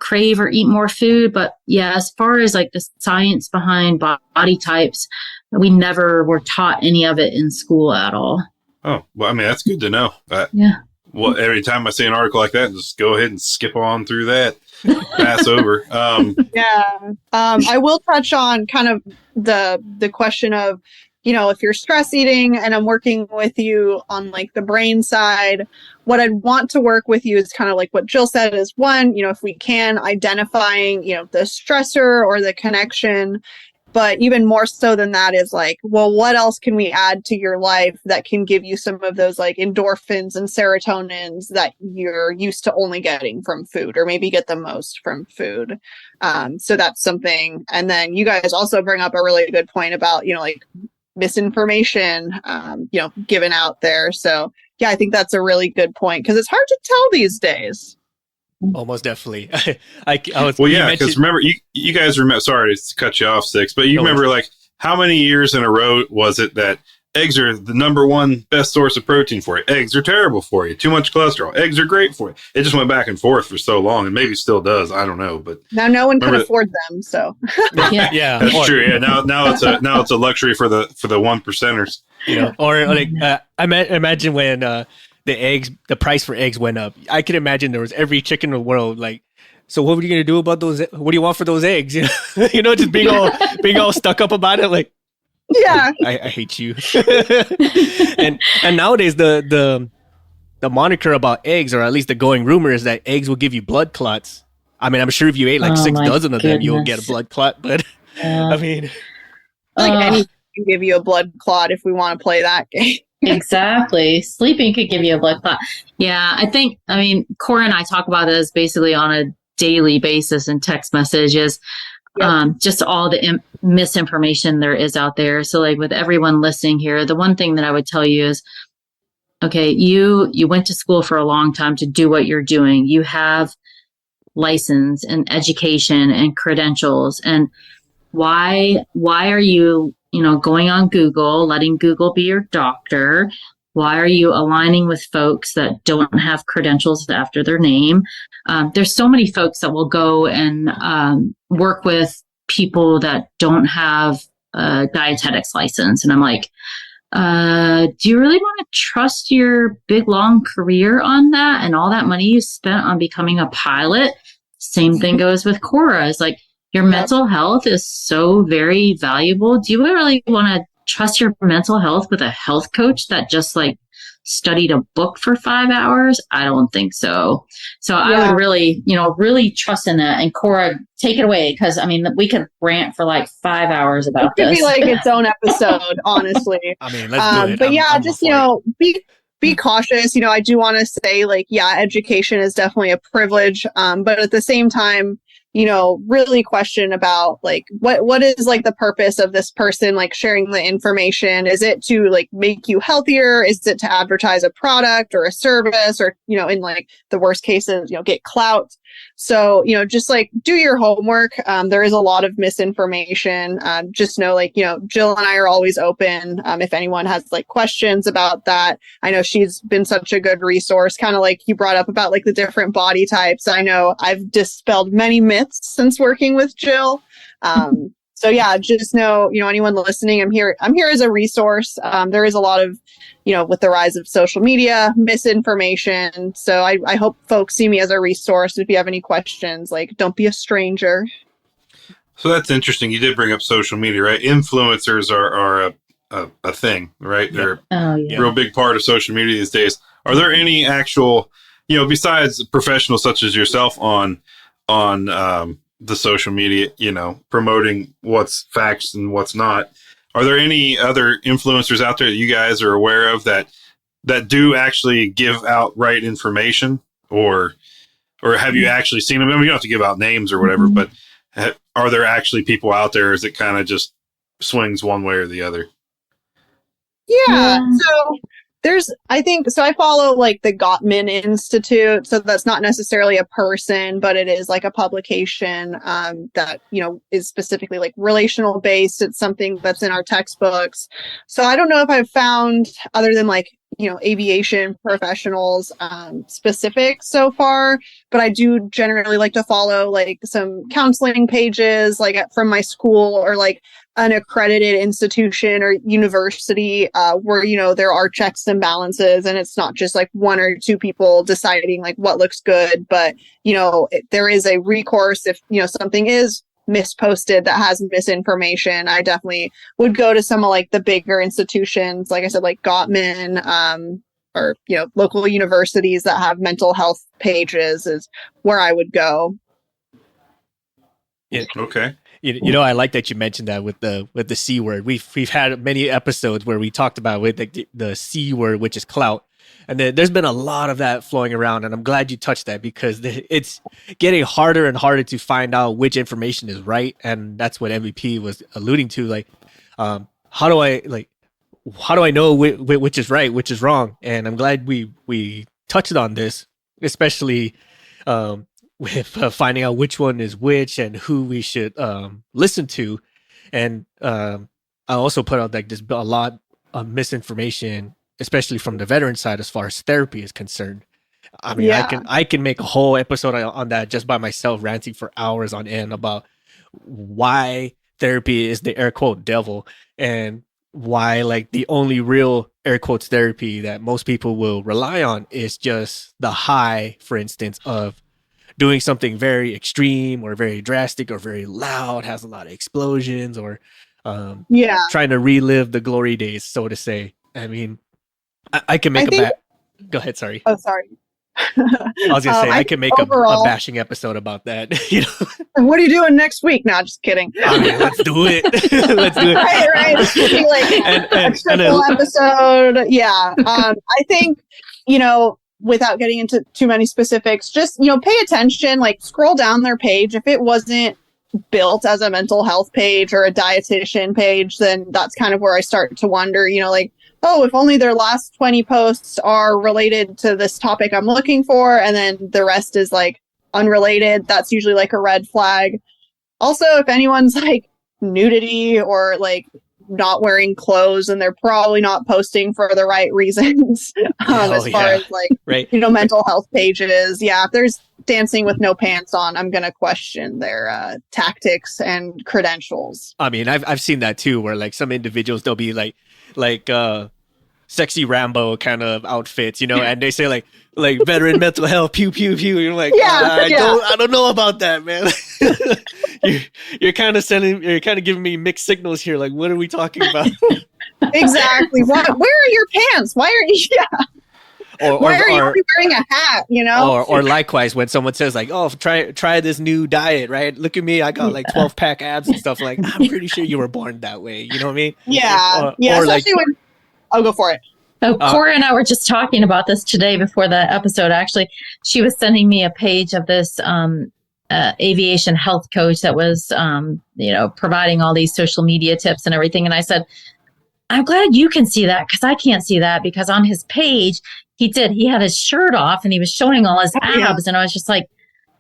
crave or eat more food. But yeah, as far as like the science behind body types, we never were taught any of it in school at all. Oh, well, I mean, that's good to know. Yeah. Well, every time I see an article like that, just go ahead and skip on through that, pass over. I will touch on kind of the question of, if you're stress eating and I'm working with you on like the brain side, what I'd want to work with you is kind of like what Jill said is one, if we can identifying, the stressor or the connection, but even more so than that is like, well, what else can we add to your life that can give you some of those like endorphins and serotonins that you're used to only getting from food, or maybe get the most from food. So that's something. And then you guys also bring up a really good point about, like misinformation, given out there. So yeah, I think that's a really good point because it's hard to tell these days. Almost definitely. I was, well, yeah, because remember, you guys remember, sorry to cut you off, Six, but you remember like how many years in a row was it that eggs are the number one best source of protein for you? Eggs are terrible for you. Too much cholesterol. Eggs are great for you. It just went back and forth for so long, and maybe still does. I don't know, but now no one can afford them. So yeah, that's true. Yeah, now it's a luxury for the one percenters. Or like imagine when the price for eggs went up. I can imagine there was every chicken in the world like, so what are you gonna do about those? What do you want for those eggs? Just being all stuck up about it, like. Yeah, I hate you. and nowadays the moniker about eggs, or at least the going rumor, is that eggs will give you blood clots. I mean, I'm sure if you ate like 6 dozen of them, you'll get a blood clot. But I mean, anything can give you a blood clot if we want to play that game. Exactly. Sleeping could give you a blood clot. Yeah, I mean, Kora and I talk about this basically on a daily basis in text messages. Yep. Just all the misinformation there is out there. So like with everyone listening here, the one thing that I would tell you is, okay, you went to school for a long time to do what you're doing. You have license and education and credentials. And why are you, going on Google, letting Google be your doctor? Why are you aligning with folks that don't have credentials after their name? There's so many folks that will go and work with people that don't have a dietetics license. And I'm like, do you really want to trust your big, long career on that and all that money you spent on becoming a pilot? Same thing goes with Kora. It's like your mental health is so very valuable. Do you really want to trust your mental health with a health coach that just like studied a book for 5 hours? I don't think so. So I would really, really trust in that. And Kora, take it away. Cause I mean, we could rant for like 5 hours about this. It could be like its own episode, honestly. I mean, let's do it. But I'm just, be cautious. I do want to say like, education is definitely a privilege. But at the same time, really question about like what is like the purpose of this person like sharing the information? Is it to like make you healthier? Is it to advertise a product or a service, or in like the worst cases, get clout? So just like do your homework. There is a lot of misinformation. Just know like Jill and I are always open. If anyone has like questions about that, I know she's been such a good resource. Kind of like you brought up about like the different body types. I know I've dispelled many myths since working with Jill. So yeah, just know, anyone listening, I'm here as a resource. There is a lot of, with the rise of social media, misinformation. So I hope folks see me as a resource. If you have any questions, like don't be a stranger. So that's interesting. You did bring up social media, right? Influencers are a thing, right? They're a real big part of social media these days. Are there any actual, besides professionals such as yourself on the social media, promoting what's facts and what's not, are there any other influencers out there that you guys are aware of that do actually give out right information, or have you actually seen them? I mean, you don't have to give out names or whatever, but are there actually people out there? Or is it kind of just swings one way or the other? Yeah. So I think, so I follow like the Gottman Institute. So that's not necessarily a person, but it is like a publication that, is specifically like relational based. It's something that's in our textbooks. So I don't know if I've found, other than like, aviation professionals specific so far, but I do generally like to follow like some counseling pages like from my school, or like an accredited institution or university where there are checks and balances, and it's not just like one or two people deciding like what looks good, but there is a recourse if something is misposted that has misinformation. I definitely would go to some of like the bigger institutions, like I said, like Gottman, or local universities that have mental health pages is where I would go. Yeah. Okay. I like that you mentioned that with the C word. We've had many episodes where we talked about with the C word, which is clout, and there's been a lot of that flowing around. And I'm glad you touched that, because it's getting harder and harder to find out which information is right, and that's what MVP was alluding to. Like, how do I know which is right, which is wrong? And I'm glad we touched on this, especially with finding out which one is which and who we should listen to. And I also put out like there's a lot of misinformation, especially from the veteran side, as far as therapy is concerned. I mean, I can make a whole episode on that just by myself, ranting for hours on end about why therapy is the air quote devil, and why like the only real air quotes therapy that most people will rely on is just the high, for instance, of doing something very extreme or very drastic or very loud, has a lot of explosions, or trying to relive the glory days, so to say. I mean, I can make go ahead, sorry. Oh, sorry. I was gonna say I can make a bashing episode about that. What are you doing next week? No, just kidding. I mean, let's do it. Let's do it. Right. It's gonna be like a triple episode. Yeah. I think without getting into too many specifics, just pay attention. Like, scroll down their page. If it wasn't built as a mental health page or a dietitian page, then that's kind of where I start to wonder. Like, oh, if only their last 20 posts are related to this topic I'm looking for, and then the rest is like unrelated, that's usually like a red flag. Also, if anyone's like nudity or like not wearing clothes, and they're probably not posting for the right reasons, as far as like, right. Mental health pages. Yeah. If there's dancing with no pants on, I'm going to question their tactics and credentials. I mean, I've seen that too, where like some individuals, they'll be like sexy Rambo kind of outfits, and they say like veteran mental health, pew pew pew. You're like, I don't know about that, man. you're kind of giving me mixed signals here. Like, what are we talking about? Exactly. Where are your pants? Why are you? Yeah. Why are you wearing a hat? Or likewise, when someone says like, "Oh, try this new diet," right? Look at me, I got like 12-pack abs and stuff. Like, I'm pretty sure you were born that way. You know what I mean? Yeah. Or especially when. I'll go for it. Oh, Kora and I were just talking about this today before the episode. Actually, she was sending me a page of this aviation health coach that was, providing all these social media tips and everything. And I said, I'm glad you can see that, because I can't see that, because on his page, he had his shirt off and he was showing all his abs. Yeah. And I was just like,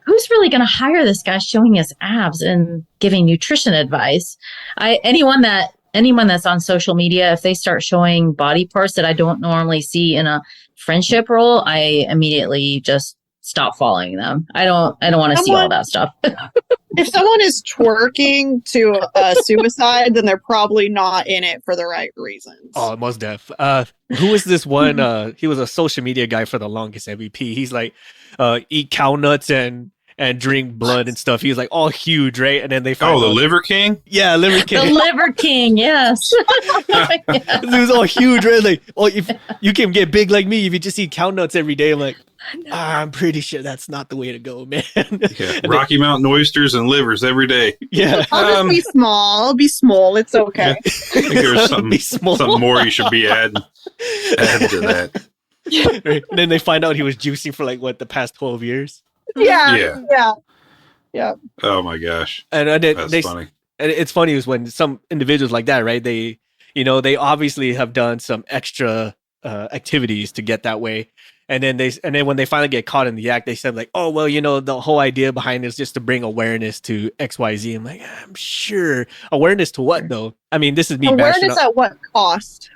who's really going to hire this guy showing his abs and giving nutrition advice? Anyone that's on social media, if they start showing body parts that I don't normally see in a friendship role, I immediately just stop following them. I don't want to see all that stuff. If someone is twerking to suicide, then they're probably not in it for the right reasons. Oh, most def. Who was this one? He was a social media guy for the longest, MVP. He's like, eat cow nuts and drink blood and stuff. He was like all huge, right? And then they found the Liver King? Yeah, Liver King. The Liver King, yes. It was all huge, right? Like, if you can get big like me if you just eat cow nuts every day. I'm like, I'm pretty sure that's not the way to go, man. Yeah, Rocky Mountain oysters and livers every day. Yeah. I'll just be small. I'll be small. It's okay. I think there's something more you should be adding to that. Right? And then they find out he was juicing for like the past 12 years. Yeah. Oh my gosh. And that's funny. And it's funny is when some individuals like that, right? They obviously have done some extra activities to get that way. And then when they finally get caught in the act, they said like, oh, well, the whole idea behind it is just to bring awareness to XYZ. I'm like, I'm sure. Awareness to what though? I mean, this is me bashing Awareness at what cost?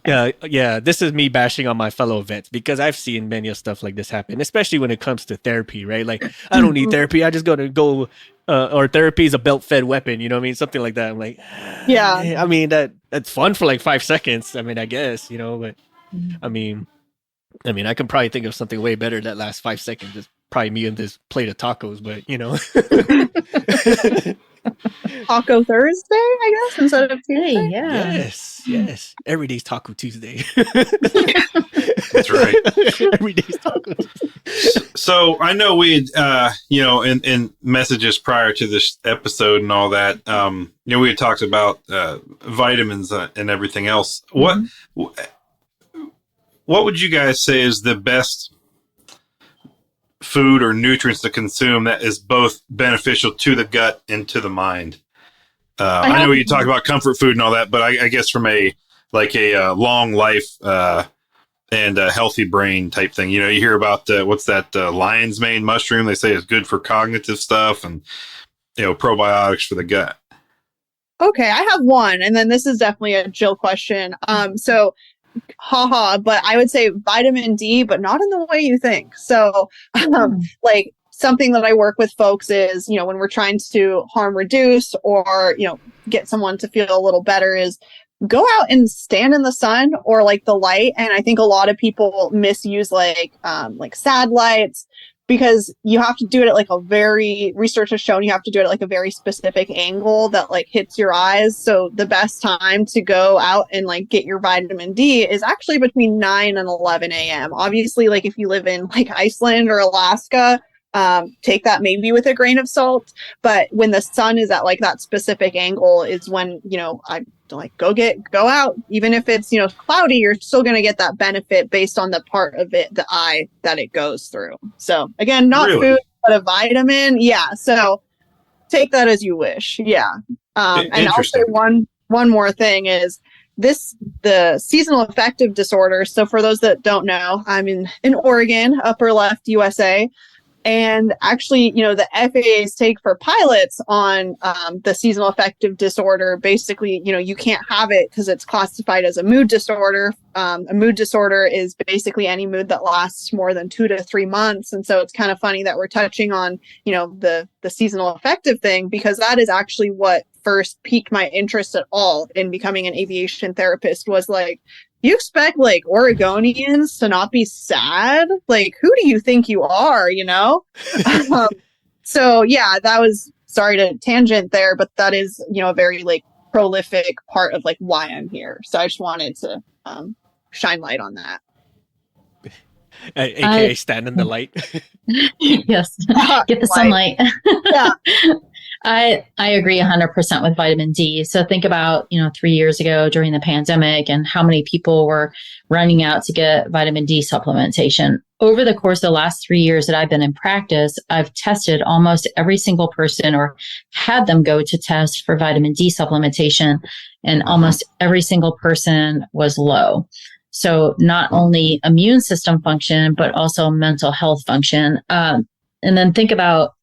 yeah. This is me bashing on my fellow vets because I've seen many of stuff like this happen, especially when it comes to therapy, right? Like, I don't need therapy. I just go or therapy is a belt-fed weapon. You know what I mean? Something like that. I'm like, Yeah. I mean, that's fun for like 5 seconds. I mean, I guess, but I mean, I can probably think of something way better that lasts 5 seconds. It's probably me and this plate of tacos, but Taco Thursday, I guess, instead of Tuesday. Hey, yeah. Yes. Every day's Taco Tuesday. That's right. Every day's Taco Tuesday. So I know we had, in messages prior to this episode and all that, we had talked about vitamins and everything else. Mm-hmm. What would you guys say is the best food or nutrients to consume that is both beneficial to the gut and to the mind? I know you talk about comfort food and all that, but I guess from a long life and a healthy brain type thing. You hear about what's that lion's mane mushroom? They say it's good for cognitive stuff and probiotics for the gut. Okay, I have one, and then this is definitely a Jill question. So, but I would say vitamin D, but not in the way you think. So, like something that I work with folks is, when we're trying to harm reduce or, get someone to feel a little better is go out and stand in the sun or like the light. And I think a lot of people misuse like sad lights because you have to do it at like research has shown you have to do it at like a very specific angle that like hits your eyes. So the best time to go out and like get your vitamin D is actually between 9 and 11 a.m. Obviously, like if you live in like Iceland or Alaska, take that maybe with a grain of salt. But when the sun is at like that specific angle is when, I like go out, even if it's, cloudy, you're still going to get that benefit based on the part of it, the eye that it goes through. So again, not food, but a vitamin. Yeah. So take that as you wish. Yeah. And also one more thing is the seasonal affective disorder. So for those that don't know, I'm in Oregon, upper left USA. And actually, the FAA's take for pilots on the seasonal affective disorder, basically, you can't have it because it's classified as a mood disorder. A mood disorder is basically any mood that lasts more than 2 to 3 months. And so it's kind of funny that we're touching on, the seasonal affective thing, because that is actually what first piqued my interest at all in becoming an aviation therapist was like, you expect like Oregonians to not be sad? Like, who do you think you are, So yeah, that was, sorry to tangent there, but that is, a very like prolific part of like why I'm here. So I just wanted to shine light on that. AKA stand in the light. Yes. Get the sunlight. Yeah. I agree 100% with vitamin D. So think about, 3 years ago during the pandemic and how many people were running out to get vitamin D supplementation. Over the course of the last 3 years that I've been in practice, I've tested almost every single person or had them go to test for vitamin D supplementation, and almost every single person was low. So not only immune system function, but also mental health function. And then think about,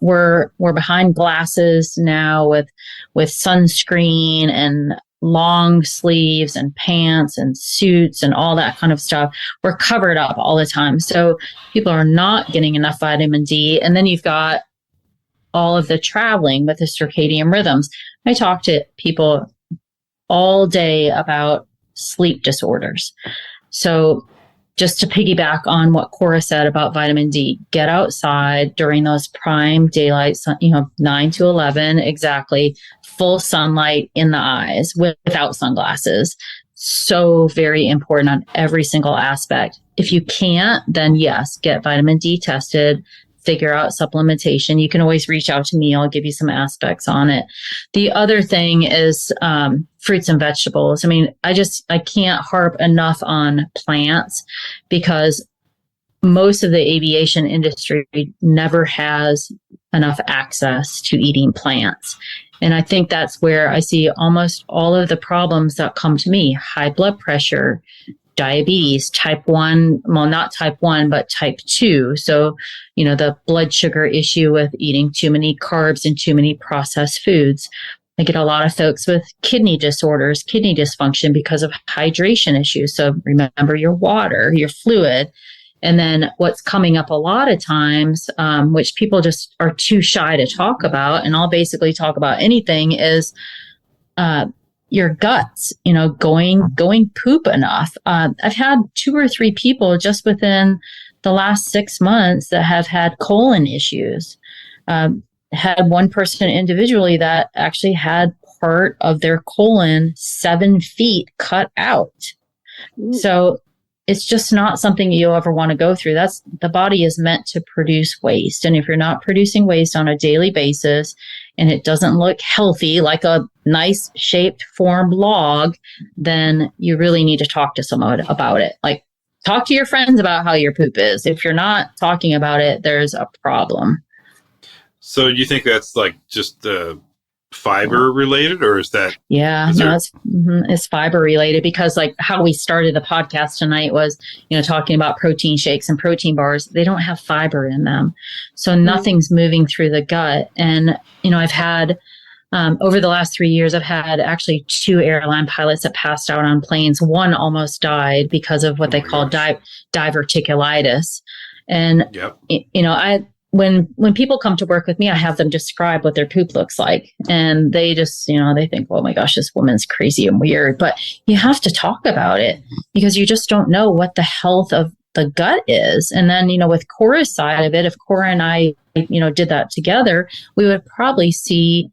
we're behind glasses now with sunscreen and long sleeves and pants and suits and all that kind of stuff. We're covered up all the time. So people are not getting enough vitamin D. And then you've got all of the traveling with the circadian rhythms. I talk to people all day about sleep disorders. So just to piggyback on what Kora said about vitamin D, get outside during those prime daylight, 9 to 11, exactly, full sunlight in the eyes without sunglasses. So very important on every single aspect. If you can't, then yes, get vitamin D tested, figure out supplementation. You can always reach out to me. I'll give you some aspects on it. The other thing is fruits and vegetables. I mean, I can't harp enough on plants because most of the aviation industry never has enough access to eating plants. And I think that's where I see almost all of the problems that come to me: high blood pressure, diabetes, type 1, well, not type 1, but type 2. So, the blood sugar issue with eating too many carbs and too many processed foods. I get a lot of folks with kidney disorders, kidney dysfunction because of hydration issues. So remember your water, your fluid. And then what's coming up a lot of times, which people just are too shy to talk about, and I'll basically talk about anything, is your guts, going poop enough. I've had 2 or 3 people just within the last 6 months that have had colon issues. Had one person individually that actually had part of their colon 7 feet cut out. So it's just not something you'll ever want to go through. The body is meant to produce waste. And if you're not producing waste on a daily basis and it doesn't look healthy, like a nice shaped formed log, then you really need to talk to someone about it. Like, talk to your friends about how your poop is. If you're not talking about it, there's a problem. So you think that's like just fiber related, or is that? Yeah, it's fiber related, because like how we started the podcast tonight was, talking about protein shakes and protein bars. They don't have fiber in them. So nothing's moving through the gut. And, I've had, over the last 3 years, I've had actually 2 airline pilots that passed out on planes. One almost died because of what they call diverticulitis. And, when people come to work with me, I have them describe what their poop looks like. And they just, they think, oh my gosh, this woman's crazy and weird. But you have to talk about it, because you just don't know what the health of the gut is. And then, with Kora's side of it, if Kora and I, did that together, we would probably see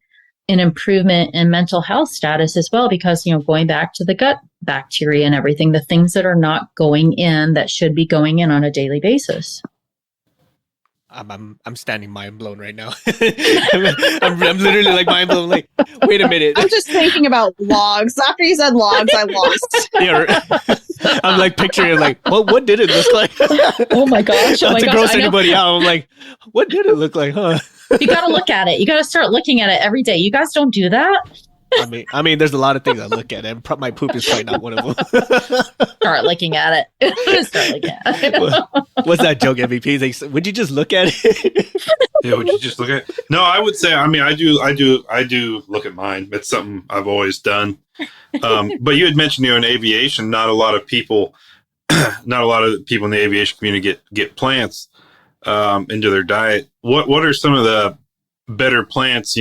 an improvement in mental health status as well, because, going back to the gut bacteria and everything, the things that are not going in that should be going in on a daily basis. I'm standing mind blown right now. I'm literally like mind blown. Like, wait a minute. I'm just thinking about logs. After you said logs, I lost. Yeah, I'm like picturing like, what did it look like? Oh my gosh! Not to gross anybody out. I'm like, what did it look like? Huh? You got to look at it. You got to start looking at it every day. You guys don't do that. I mean, there's a lot of things I look at, and my poop is probably not one of them. Start looking at it. Start looking at it. What's that joke, MVP? Like, would you just look at it? Yeah, would you just look at it? No, I would say, I do look at mine. It's something I've always done. But you had mentioned, in aviation, not a lot of people in the aviation community get plants into their diet. What are some of the better plants,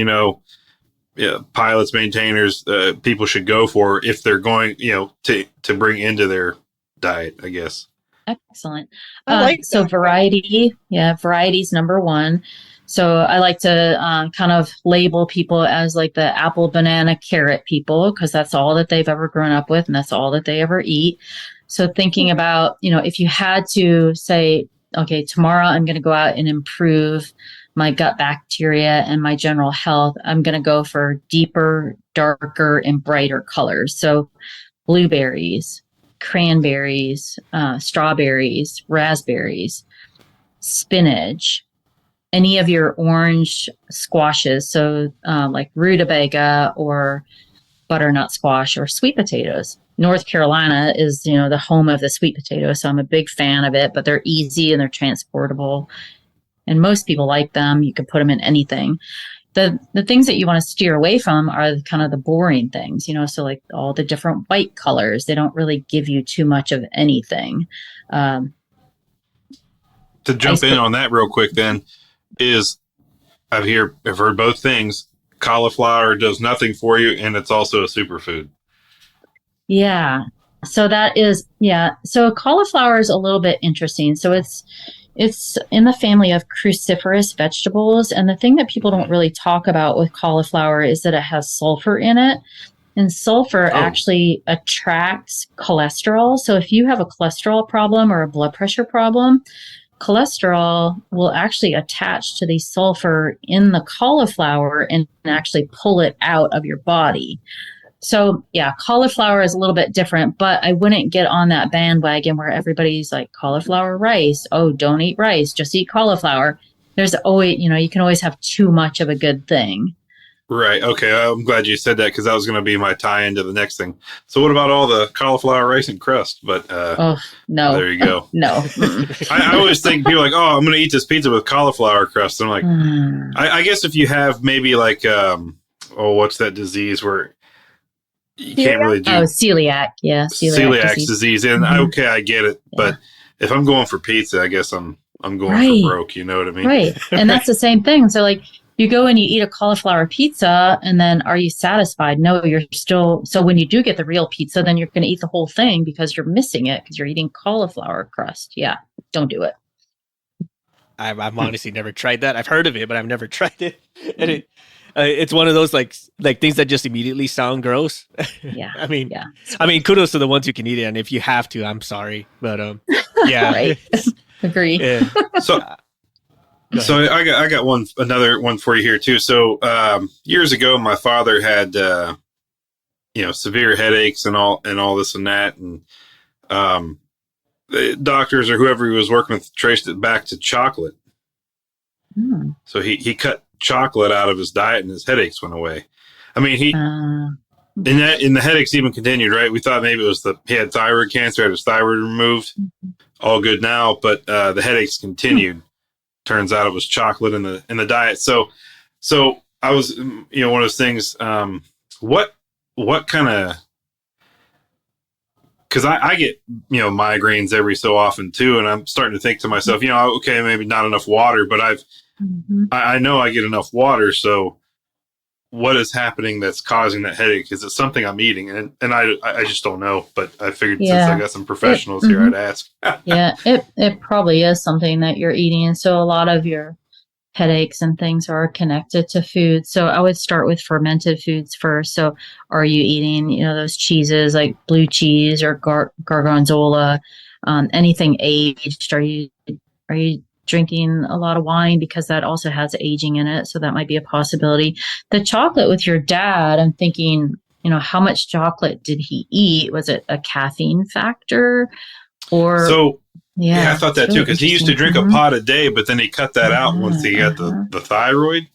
pilots, maintainers, people should go for if they're going, to bring into their diet, I guess. Excellent. So variety. Yeah, variety's number one. So I like to kind of label people as like the apple, banana, carrot people, because that's all that they've ever grown up with and that's all that they ever eat. So thinking about, if you had to say, okay, tomorrow I'm going to go out and improve my gut bacteria and my general health, I'm going to go for deeper, darker, and brighter colors. So blueberries, cranberries, strawberries, raspberries, spinach, any of your orange squashes. So like rutabaga or butternut squash or sweet potatoes. North Carolina is, the home of the sweet potato. So I'm a big fan of it, but they're easy and they're transportable. And most people like them. You can put them in anything. The things that you want to steer away from are kind of the boring things, so like all the different white colors, they don't really give you too much of anything. To jump in on that real quick then is I've heard both things. Cauliflower does nothing for you, and it's also a superfood. Yeah. So that is, So cauliflower is a little bit interesting. So it's in the family of cruciferous vegetables. And the thing that people don't really talk about with cauliflower is that it has sulfur in it. And sulfur actually attracts cholesterol. So if you have a cholesterol problem or a blood pressure problem, cholesterol will actually attach to the sulfur in the cauliflower and actually pull it out of your body. So yeah, cauliflower is a little bit different, but I wouldn't get on that bandwagon where everybody's like cauliflower rice. Oh, don't eat rice, just eat cauliflower. There's always, you can always have too much of a good thing. Right. Okay. I'm glad you said that because that was going to be my tie into the next thing. So, what about all the cauliflower rice and crust? But Oh no, there you go. no. I always think people are like, oh, I'm going to eat this pizza with cauliflower crust. And I'm like, I guess if you have maybe like, what's that disease where you can't really do celiac. Yeah, celiac disease? And Mhm. okay, I get it. Yeah. But if I'm going for pizza, I guess I'm going Right. for broke. You know what I mean? Right. And that's the same thing. So like you go and you eat a cauliflower pizza and then are you satisfied? No, you're still. So when you do get the real pizza, then you're going to eat the whole thing because you're missing it because you're eating cauliflower crust. Yeah. Don't do it. I've honestly never tried that. I've heard of it, but I've never tried it. And it's one of those like things that just immediately sound gross. Yeah. I mean, Yeah. kudos to the ones who can eat it, and if you have to, I'm sorry, but yeah, Right. Agree. yeah. So I got another one for you here too. So years ago, my father had severe headaches and all this and that, and the doctors or whoever he was working with traced it back to chocolate. Mm. So he cut chocolate out of his diet, and his headaches went away. I mean, and the headaches even continued. Right? We thought maybe it was he had thyroid cancer, had his thyroid removed. All good now, but the headaches continued. Turns out it was chocolate in the diet. So I was, one of those things. What kind of? Because I get migraines every so often too, and I'm starting to think to myself, okay, maybe not enough water, but I know I get enough water. So what is happening that's causing that headache? Is it something I'm eating? And I just don't know. But I figured since I got some professionals here, I'd ask. Yeah, it probably is something that you're eating. And so a lot of your headaches and things are connected to food. So I would start with fermented foods first. So are you eating, those cheeses like blue cheese or gorgonzola, anything aged? Are you drinking a lot of wine because that also has aging in it? So that might be a possibility. The chocolate with your dad, I'm thinking, how much chocolate did he eat? Was it a caffeine factor or? So yeah, I thought that too, because he used to drink a pot a day, but then he cut that out once he got the thyroid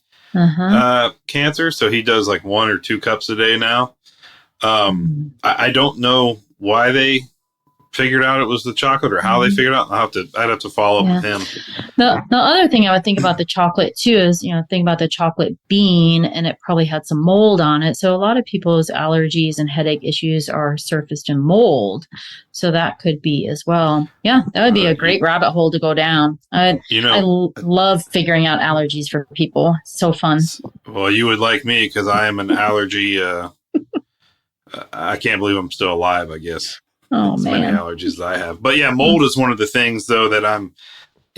cancer. So he does like 1 or 2 cups a day now. I don't know why they figured out it was the chocolate or how they figured out. I'd have to follow up with him. The other thing I would think about the chocolate too is, think about the chocolate bean, and it probably had some mold on it. So a lot of people's allergies and headache issues are surfaced in mold. So that could be as well. Yeah, that would be a great rabbit hole to go down. I love figuring out allergies for people. It's so fun. Well, you would like me because I am an allergy. I can't believe I'm still alive, I guess. Oh, man. Many allergies that I have. But yeah, mold is one of the things, though, that I'm,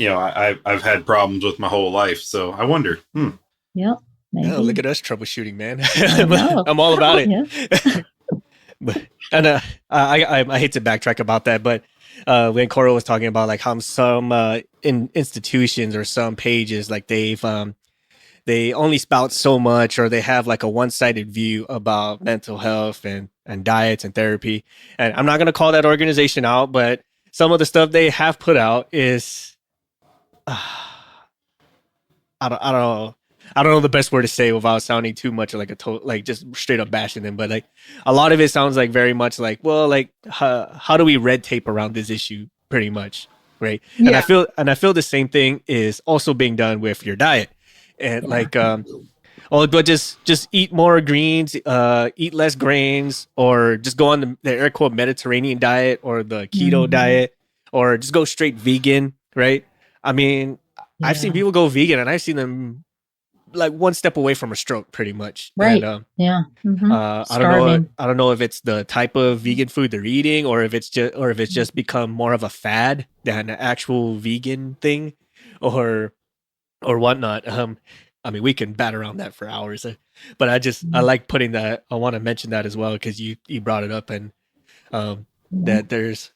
I've had problems with my whole life. So I wonder. Yep. Oh, look at us troubleshooting, man. I'm all about it. I hate to backtrack about that, but when Kora was talking about like how some in institutions or some pages, like they only spout so much, or they have like a one-sided view about mental health and diets and therapy. And I'm not going to call that organization out, but some of the stuff they have put out is, I don't know the best word to say without sounding too much like like just straight up bashing them. But like a lot of it sounds like very much like, well, like how do we red tape around this issue pretty much. Right. Yeah. And I feel the same thing is also being done with your diet. And like, but just eat more greens, eat less grains, or just go on the air quote Mediterranean diet or the keto diet, or just go straight vegan, right? I mean, I've seen people go vegan, and I've seen them like one step away from a stroke, pretty much. Right. And, I don't know if it's the type of vegan food they're eating, or if it's just become more of a fad than an actual vegan thing, or whatnot. I mean, we can bat around that for hours, but I like putting that. I want to mention that as well because you brought it up, and that there's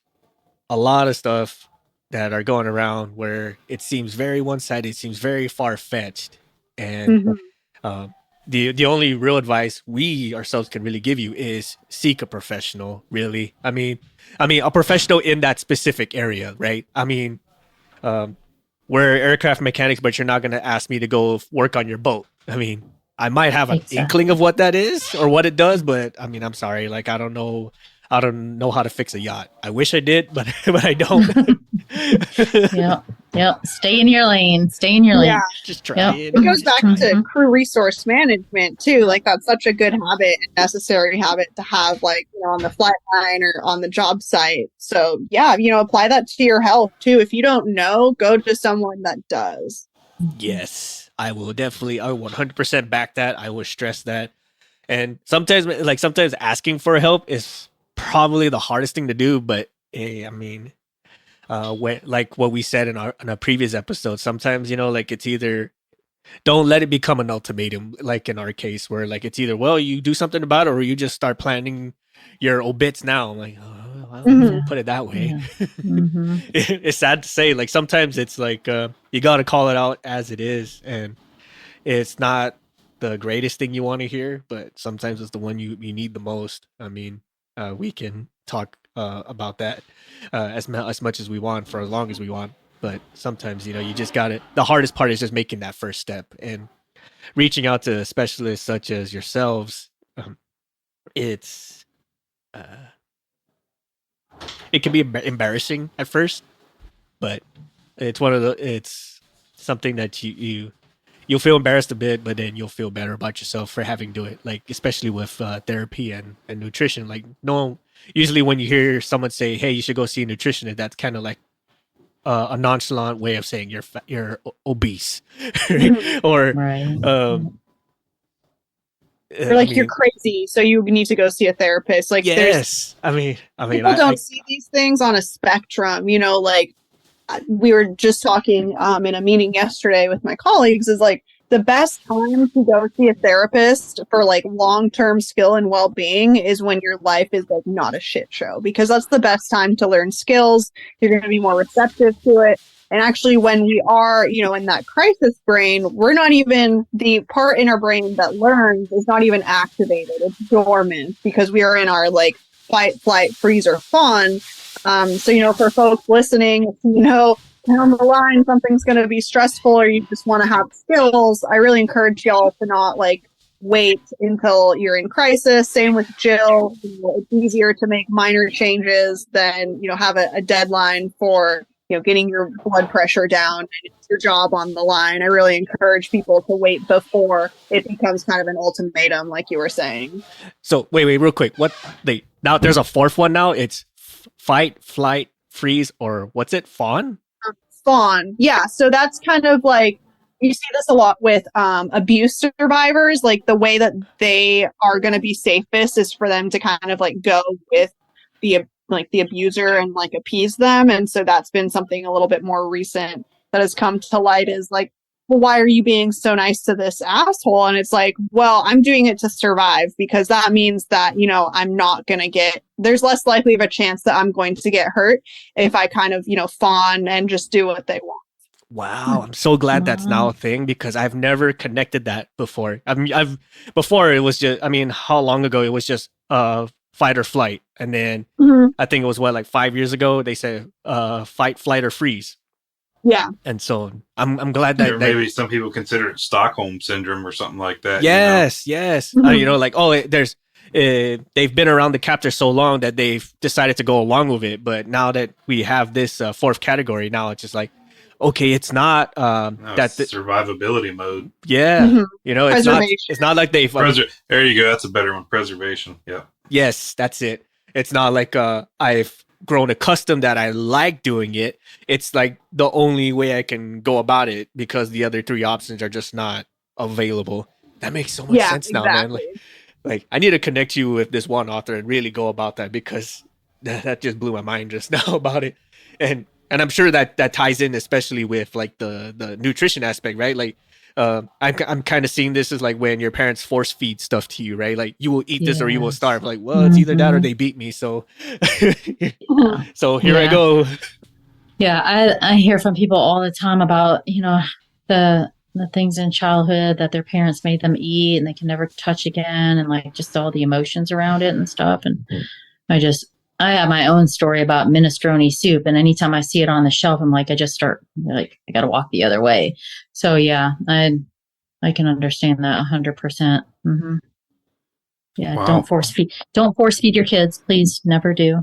a lot of stuff that are going around where it seems very one-sided, it seems very far-fetched, and the only real advice we ourselves can really give you is seek a professional. Really, I mean, a professional in that specific area, right? I mean, we're aircraft mechanics, but you're not going to ask me to go work on your boat. I mean, I might have an Exactly. inkling of what that is or what it does, but I mean, I'm sorry. Like, I don't know. I don't know how to fix a yacht. I wish I did, but but I don't. Yep. Stay in your lane. Stay in your Yeah. lane. Just try Yep. it. It goes Just back try to it. crew resource management too. Like that's such a good habit and necessary habit to have, like, on the flight line or on the job site. So yeah, apply that to your health too. If you don't know, go to someone that does. Yes, I will definitely. I will 100% back that. I will stress that. And sometimes asking for help is probably the hardest thing to do. But hey, I mean, like what we said in a previous episode, sometimes like it's either don't let it become an ultimatum, like in our case, where like it's either well you do something about it or you just start planning your obits now. I'm like, oh, well, Mhm. put it that way. Yeah. Mm-hmm. It's sad to say. Like sometimes it's like you got to call it out as it is, and it's not the greatest thing you want to hear, but sometimes it's the one you need the most. I mean, we can talk about that as much as we want for as long as we want. But sometimes, you just got it. The hardest part is just making that first step and reaching out to specialists such as yourselves. It's it can be embarrassing at first, but it's something that you'll feel embarrassed a bit, but then you'll feel better about yourself for having to do it. Like especially with therapy and nutrition. Like no, usually when you hear someone say, "Hey, you should go see a nutritionist," that's kind of like a nonchalant way of saying you're obese, right? Or Right. Or like you're crazy, so you need to go see a therapist. Like yes, I mean, people don't see these things on a spectrum. Like we were just talking in a meeting yesterday with my colleagues, is like the best time to go see a therapist for like long-term skill and well-being is when your life is like not a shit show, because that's the best time to learn skills. You're going to be more receptive to it. And actually, when we are, in that crisis brain, we're not even, the part in our brain that learns is not even activated. It's dormant because we are in our like fight, flight, freeze, or fawn. So, for folks listening, down the line something's going to be stressful or you just want to have skills, I really encourage y'all to not like wait until you're in crisis. Same with Jill. It's easier to make minor changes than, have a deadline for, getting your blood pressure down and your job on the line. I really encourage people to wait before it becomes kind of an ultimatum, like you were saying. So wait, real quick. Now there's a fourth one now. It's fight, flight, freeze, or what's it? Fawn? Fawn. Yeah. So that's kind of like, you see this a lot with abuse survivors. Like the way that they are going to be safest is for them to kind of like go with the abuser and like appease them. And so that's been something a little bit more recent that has come to light, is like, well, why are you being so nice to this asshole? And it's like, well, I'm doing it to survive, because that means that, I'm not going to there's less likely of a chance that I'm going to get hurt if I kind of, fawn and just do what they want. Wow, I'm so glad that's now a thing, because I've never connected that before. I mean, before it was just, I mean, how long ago it was just fight or flight, and then I think it was like 5 years ago they said fight, flight, or freeze. Yeah. And so I'm glad that maybe some people consider it Stockholm syndrome or something like that. Yes. Like, there's they've been around the captor so long that they've decided to go along with it. But now that we have this fourth category, now it's just like, okay, it's not it's survivability mode. Yeah. It's not like they've there you go. That's a better one. Preservation. Yeah. Yes, that's it. It's not like I've grown accustomed that I like doing it. It's like the only way I can go about it, because the other three options are just not available. That makes so much sense now, man. Like I need to connect you with this one author and really go about that, because that just blew my mind just now about it. And I'm sure that ties in, especially with like the nutrition aspect, right? Like I'm kind of seeing this as like when your parents force feed stuff to you, right? Like you will eat this or you will starve. Like, well, it's either that or they beat me. So, so here I go. Yeah, I hear from people all the time about the things in childhood that their parents made them eat and they can never touch again, and like just all the emotions around it and stuff. And I have my own story about minestrone soup, and anytime I see it on the shelf, I'm like, I just start like, I got to walk the other way. So yeah, I I can understand that 100%. Mm-hmm. Yeah. Wow. Don't force feed your kids. Please never do.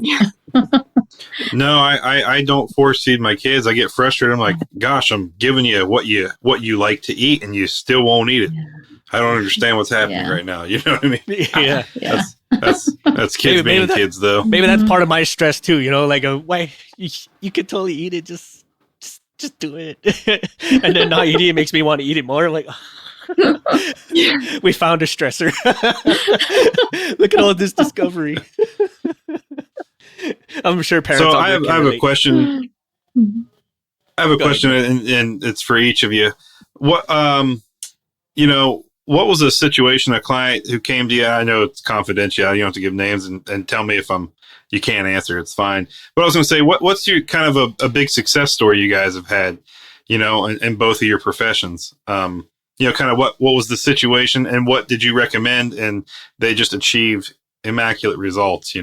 No, I don't force feed my kids. I get frustrated. I'm like, gosh, I'm giving you what you like to eat, and you still won't eat it. Yeah. I don't understand what's happening right now. You know what I mean? Yeah. That's kids being kids, though. Maybe that's part of my stress too. Like, why you could totally eat it. Just do it. And then not eating it makes me want to eat it more. Like, we found a stressor. Look at all this discovery. I'm sure parents. So I have a question. I have a question, and it's for each of you. What what was a situation, a client who came to you? I know it's confidential. You don't have to give names and tell me if you can't answer. It's fine. But I was going to say, what's your kind of a big success story you guys have had, in both of your professions? Kind of what was the situation and what did you recommend? And they just achieved immaculate results,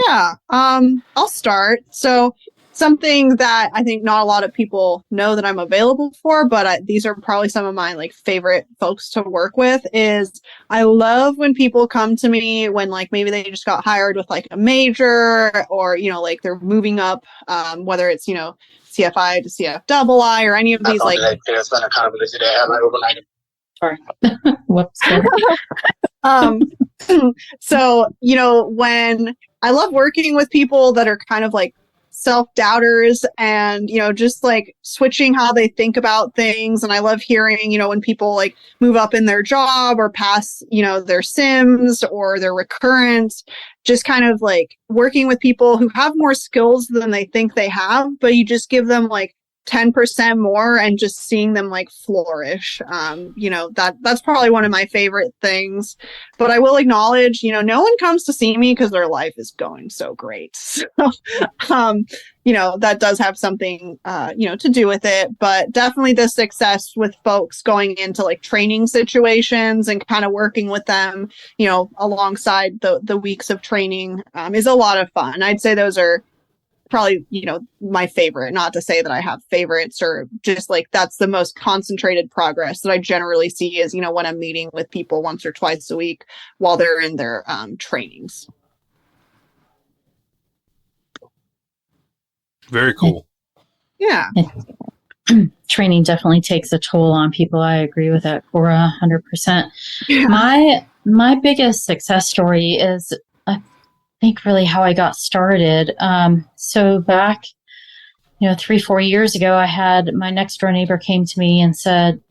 Yeah. I'll start. So something that I think not a lot of people know that I'm available for, but these are probably some of my favorite folks to work with is I love when people come to me when maybe they just got hired with a major or, they're moving up, whether it's, CFI to CFII or any of these it's been a kind of a busy day. I had overnight. Sorry. Whoops. So, when I love working with people that are kind of self-doubters and, just switching how they think about things. And I love hearing, when people move up in their job or pass, their sims or their recurrence, just kind of working with people who have more skills than they think they have, but you just give them 10% more and just seeing them flourish. That's probably one of my favorite things, but I will acknowledge, no one comes to see me because their life is going so great. So, that does have something, to do with it, but definitely the success with folks going into training situations and kind of working with them, alongside the weeks of training, is a lot of fun. I'd say those are probably, my favorite, not to say that I have favorites or just that's the most concentrated progress that I generally see is, when I'm meeting with people once or twice a week while they're in their trainings. Very cool. Yeah. Training definitely takes a toll on people. I agree with that, Kora, 100%. Yeah. My biggest success story is think really how I got started. So back, 3-4 years ago, I had my next door neighbor came to me and said,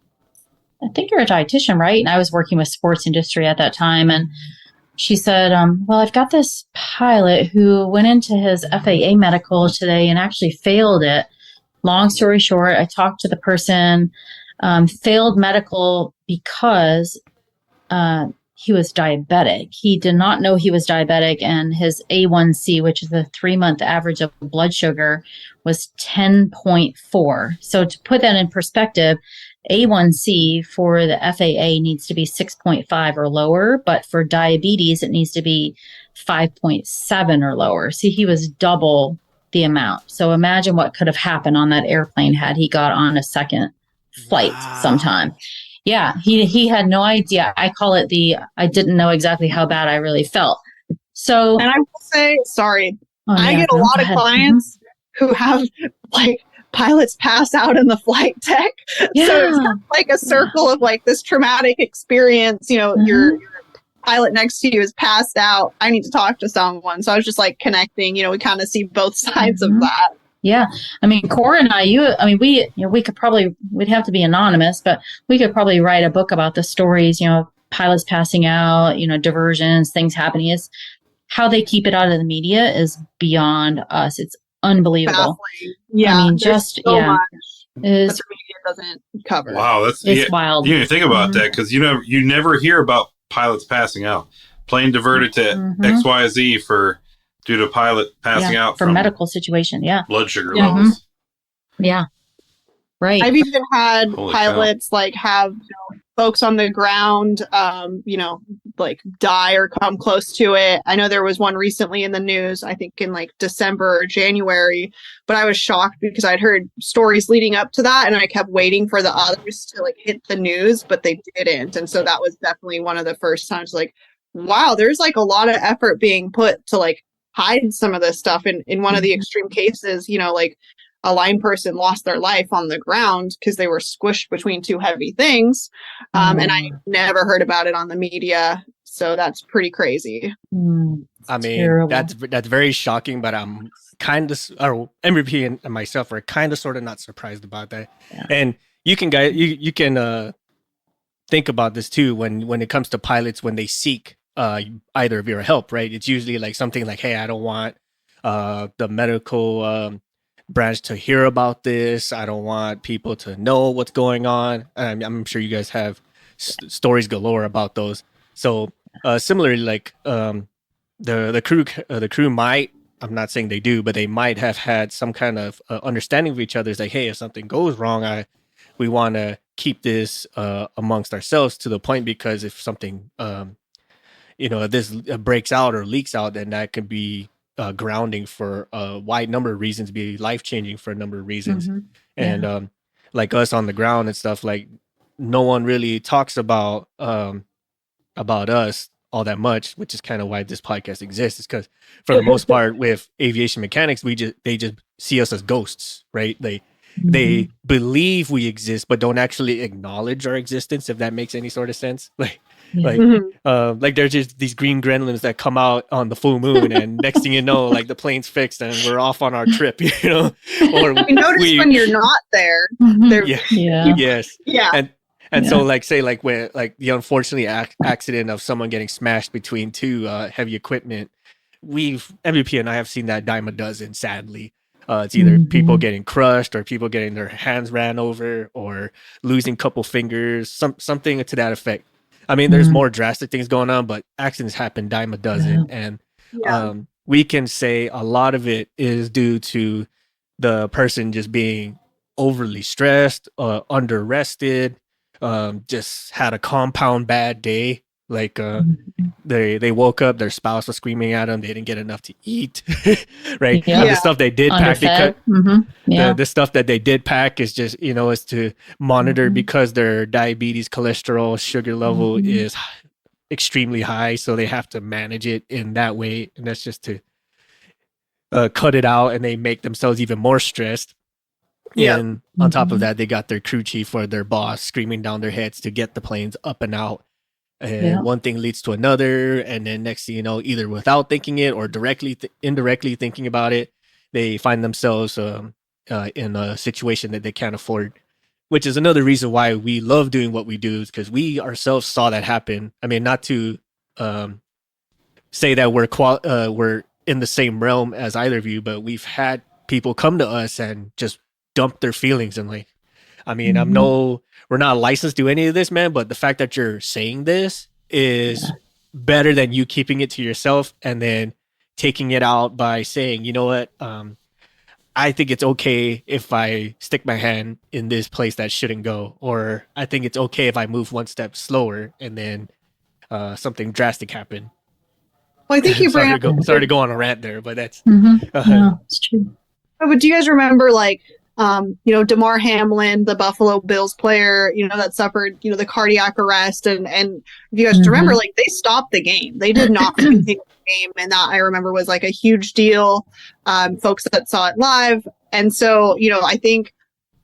I think you're a dietitian, right? And I was working with sports industry at that time. And she said, well, I've got this pilot who went into his FAA medical today and actually failed it. Long story short, I talked to the person, failed medical because he was diabetic. He did not know he was diabetic, and his A1C, which is the 3-month average of blood sugar, was 10.4. So to put that in perspective, A1C for the FAA needs to be 6.5 or lower, but for diabetes, it needs to be 5.7 or lower. See, he was double the amount. So imagine what could have happened on that airplane had he got on a second flight sometime. Yeah, he had no idea. I call it I didn't know exactly how bad I really felt. So, and I will say, sorry, I get a lot of clients who have pilots pass out in the flight deck. Yeah. So it's kind of a circle of this traumatic experience. Your pilot next to you is passed out. I need to talk to someone. So I was just connecting. We kind of see both sides of that. Yeah. I mean, Kora and we could probably, we'd have to be anonymous, but we could probably write a book about the stories, pilots passing out, diversions, things happening. Is how they keep it out of the media is beyond us. It's unbelievable. Baffling. Yeah. I mean, just, so yeah. much that the media doesn't cover. Wow. It's wild. You didn't think about that because, you never hear about pilots passing out. Plane diverted to XYZ due to pilot passing out for medical situation. Yeah. Blood sugar levels. Yeah. Right. I've even had Holy pilots like have folks on the ground, like die or come close to it. I know there was one recently in the news, I think in like December or January, but I was shocked because I'd heard stories leading up to that and I kept waiting for the others to like hit the news, but they didn't. And so that was definitely one of the first times like, wow, there's like a lot of effort being put to like hide some of this stuff. In one of the extreme cases, like a line person lost their life on the ground because they were squished between two heavy things. And I never heard about it on the media. So that's pretty crazy. I mean, terrible. that's very shocking, but I'm kind of, or MVP and myself are kind of sort of not surprised about that. Yeah. And you can think about this too when it comes to pilots when they seek either of your help, right? It's usually like something like, hey, I don't want the medical branch to hear about this. I don't want people to know what's going on. I'm sure you guys have stories galore about those. So similarly, like the crew might, I'm not saying they do, but they might have had some kind of understanding of each other. It's like, hey, if something goes wrong, we want to keep this amongst ourselves to the point, because if something if this breaks out or leaks out, then that could be grounding for a wide number of reasons, be life-changing for a number of reasons. And like us on the ground and stuff, like no one really talks about us all that much, which is kind of why this podcast exists, is because for the most part with aviation mechanics, they just see us as ghosts, right? They believe we exist but don't actually acknowledge our existence, if that makes any sort of sense. Like there's just these green gremlins that come out on the full moon, and next thing you know, like the plane's fixed and we're off on our trip, or you notice when you're not there. Yes. And so like say like when like the unfortunate accident of someone getting smashed between two heavy equipment, MVP and I have seen that dime a dozen, sadly. It's either people getting crushed or people getting their hands ran over or losing a couple fingers, something to that effect. I mean, there's more drastic things going on, but accidents happen dime a dozen. And we can say a lot of it is due to the person just being overly stressed, under rested, just had a compound bad day. Like they woke up, their spouse was screaming at them, they didn't get enough to eat, right? The stuff they did pack, because the stuff that they did pack is just is to monitor because their diabetes, cholesterol, sugar level is extremely high, so they have to manage it in that way, and that's just to cut it out, and they make themselves even more stressed. And on top of that, they got their crew chief or their boss screaming down their heads to get the planes up and out. And one thing leads to another, and then next thing you know, either without thinking it or indirectly thinking about it, they find themselves in a situation that they can't afford, which is another reason why we love doing what we do, is because we ourselves saw that happen. I mean, not to say that we're in the same realm as either of you, but we've had people come to us and just dump their feelings, and like, I mean, we're not licensed to do any of this, man, but the fact that you're saying this is better than you keeping it to yourself and then taking it out by saying, you know what, I think it's okay if I stick my hand in this place that shouldn't go, or I think it's okay if I move one step slower, and then something drastic happened. Well, I think you bring sorry to go on a rant there, but that's it's true. Oh, but do you guys remember Damar Hamlin, the Buffalo Bills player, that suffered, the cardiac arrest, and if you guys remember, like, they stopped the game. They did not continue the game, and that I remember was like a huge deal. Folks that saw it live, and so I think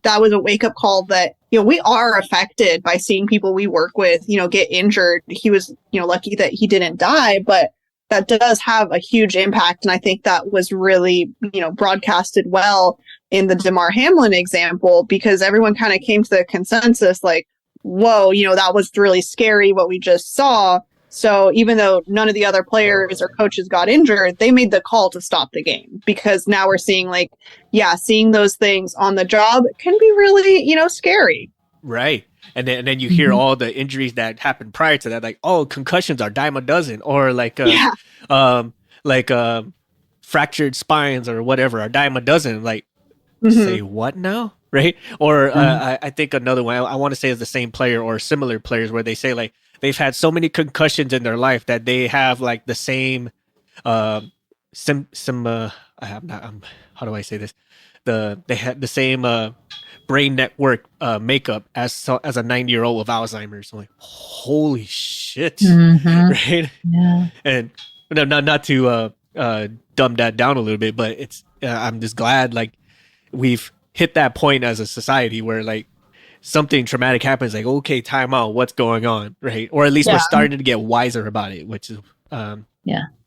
that was a wake up call that we are affected by seeing people we work with get injured. He was lucky that he didn't die, but that does have a huge impact, and I think that was really broadcasted well in the Damar Hamlin example, because everyone kind of came to the consensus like, whoa, that was really scary what we just saw. So even though none of the other players or coaches got injured, they made the call to stop the game, because now we're seeing seeing those things on the job can be really, scary. Right. And then you hear all the injuries that happened prior to that, like, oh, concussions are dime a dozen, or fractured spines or whatever are dime a dozen. Like, say what now? right? Or I think another one I want to say is the same player or similar players where they say like they've had so many concussions in their life that they have like the same uh, some how do I say this? They had the same brain network makeup as a 90-year-old with Alzheimer's. I'm like, holy shit, right? Yeah. And no, not to dumb that down a little bit, but it's I'm just glad like we've hit that point as a society where like something traumatic happens, like okay, time out, what's going on, right? Or at least we're starting to get wiser about it, which is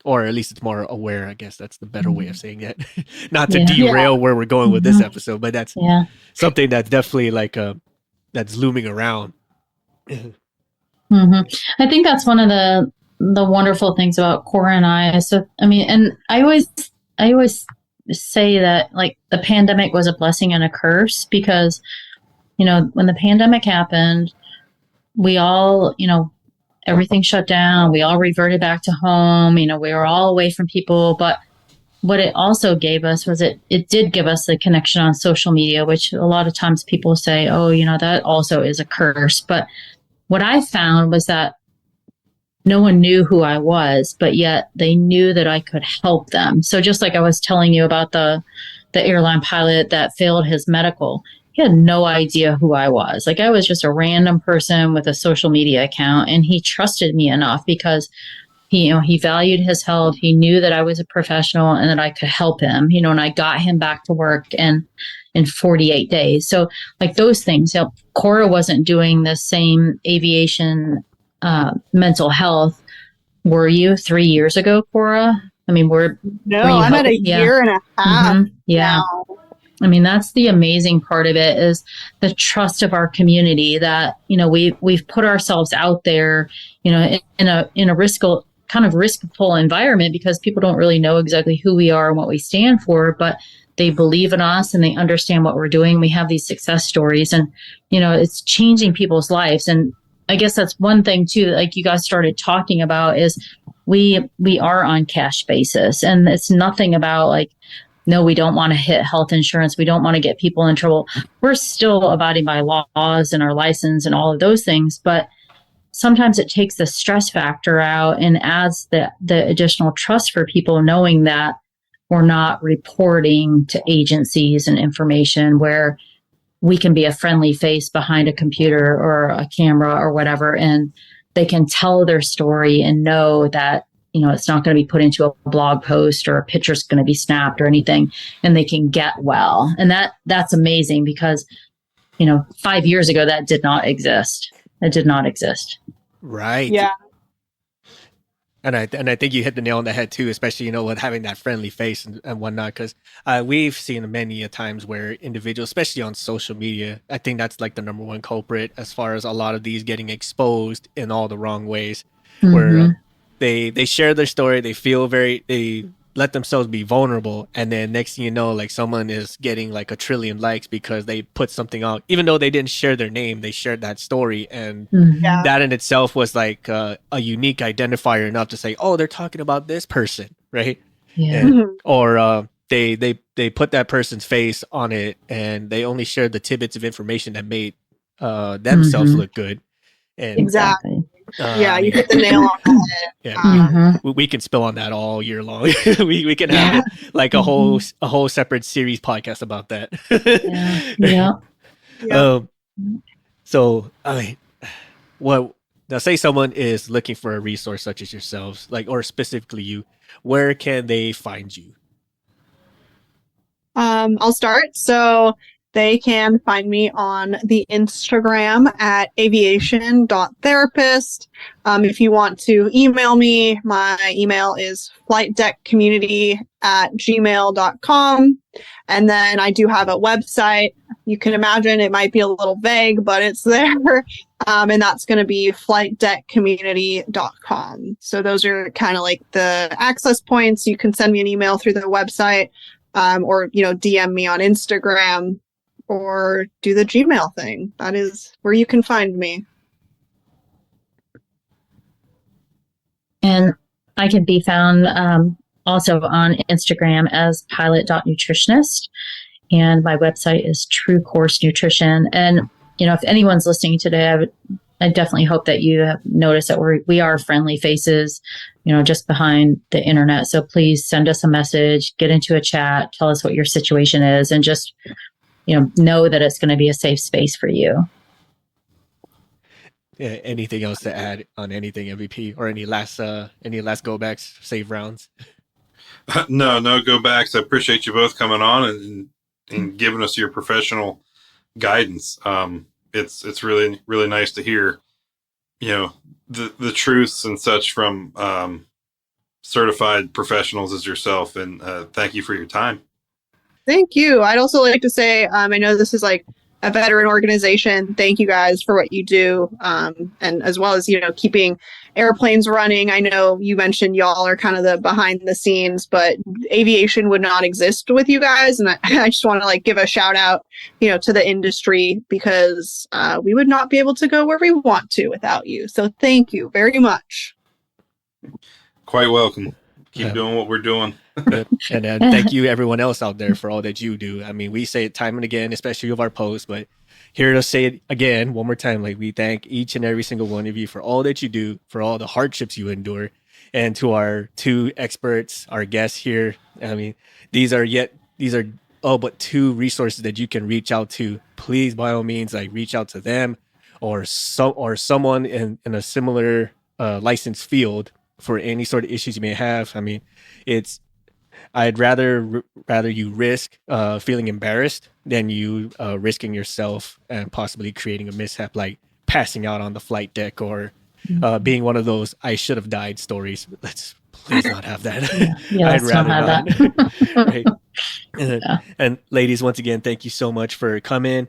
or at least it's more aware. I guess that's the better way of saying it. Not to derail where we're going with this episode, but that's something that's definitely like that's looming around. I think that's one of the wonderful things about Kora and I. So I mean, and I always say that like the pandemic was a blessing and a curse because when the pandemic happened, we all everything shut down. We all reverted back to home. We were all away from people. But what it also gave us was it did give us the connection on social media, which a lot of times people say, oh, that also is a curse. But what I found was that no one knew who I was, but yet they knew that I could help them. So just like I was telling you about the airline pilot that failed his medical, he had no idea who I was. Like I was just a random person with a social media account, and he trusted me enough because he valued his health. He knew that I was a professional and that I could help him, and I got him back to work and in 48 days. So like those things, Kora wasn't doing the same aviation mental health. Were you 3 years ago, Kora? I mean, I'm at a year and a half. Now. I mean, that's the amazing part of it is the trust of our community that, we've put ourselves out there, in a kind of riskful environment because people don't really know exactly who we are and what we stand for, but they believe in us and they understand what we're doing. We have these success stories and, it's changing people's lives. And I guess that's one thing too, like you guys started talking about is we are on cash basis, and it's nothing about like, no, we don't want to hit health insurance. We don't want to get people in trouble. We're still abiding by laws and our license and all of those things. But sometimes it takes the stress factor out and adds the additional trust for people knowing that we're not reporting to agencies and information where we can be a friendly face behind a computer or a camera or whatever. And they can tell their story and know that it's not going to be put into a blog post or a picture's going to be snapped or anything, and they can get well. And that's amazing because, 5 years ago, that did not exist. It did not exist. Right. Yeah. And I think you hit the nail on the head too, especially, with having that friendly face and whatnot, because we've seen many a times where individuals, especially on social media, I think that's like the number one culprit as far as a lot of these getting exposed in all the wrong ways, where they share their story, they let themselves be vulnerable, and then next thing you know, like someone is getting like 1 trillion likes because they put something out, even though they didn't share their name, they shared that story, and that in itself was like a unique identifier enough to say, oh, they're talking about this person, right? Or they put that person's face on it, and they only shared the tidbits of information that made themselves look good. And exactly. You hit the nail on the head. Yeah, we can spill on that all year long. we can have like a whole separate series podcast about that. So I mean, now say someone is looking for a resource such as yourselves, like, or specifically you, where can they find you? I'll start. So they can find me on the Instagram at aviation.therapist. If you want to email me, my email is flightdeckcommunity@gmail.com. And then I do have a website. You can imagine it might be a little vague, but it's there. And that's going to be flightdeckcommunity.com. So those are kind of like the access points. You can send me an email through the website, or, DM me on Instagram, or do the Gmail thing. That is where you can find me. And I can be found also on Instagram as pilot.nutritionist. And my website is True Course Nutrition. And, if anyone's listening today, I definitely hope that you have noticed that we are friendly faces, just behind the internet. So please send us a message, get into a chat, tell us what your situation is, and just, know that it's going to be a safe space for you. Yeah, anything else to add on anything MVP, or any last go backs, save rounds? No go backs. I appreciate you both coming on and giving us your professional guidance. It's really, really nice to hear, the truths and such from certified professionals as yourself. And thank you for your time. Thank you. I'd also like to say, I know this is like a veteran organization. Thank you guys for what you do. And as well as, keeping airplanes running. I know you mentioned y'all are kind of the behind the scenes, but aviation would not exist with you guys. And I just want to give a shout out, to the industry, because we would not be able to go where we want to without you. So thank you very much. Quite welcome. Keep doing what we're doing. And thank you everyone else out there for all that you do. I mean, we say it time and again, especially with our posts, but here to say it again one more time, we thank each and every single one of you for all that you do, for all the hardships you endure. And to our two experts, our guests here, I mean, these are all but two resources that you can reach out to. Please, by all means, reach out to them or someone in a similar licensed field for any sort of issues you may have. I mean, I'd rather you risk feeling embarrassed than you risking yourself and possibly creating a mishap, like passing out on the flight deck or being one of those "I should have died" stories. Let's please not have that. I'd rather not. That. And ladies, once again, thank you so much for coming.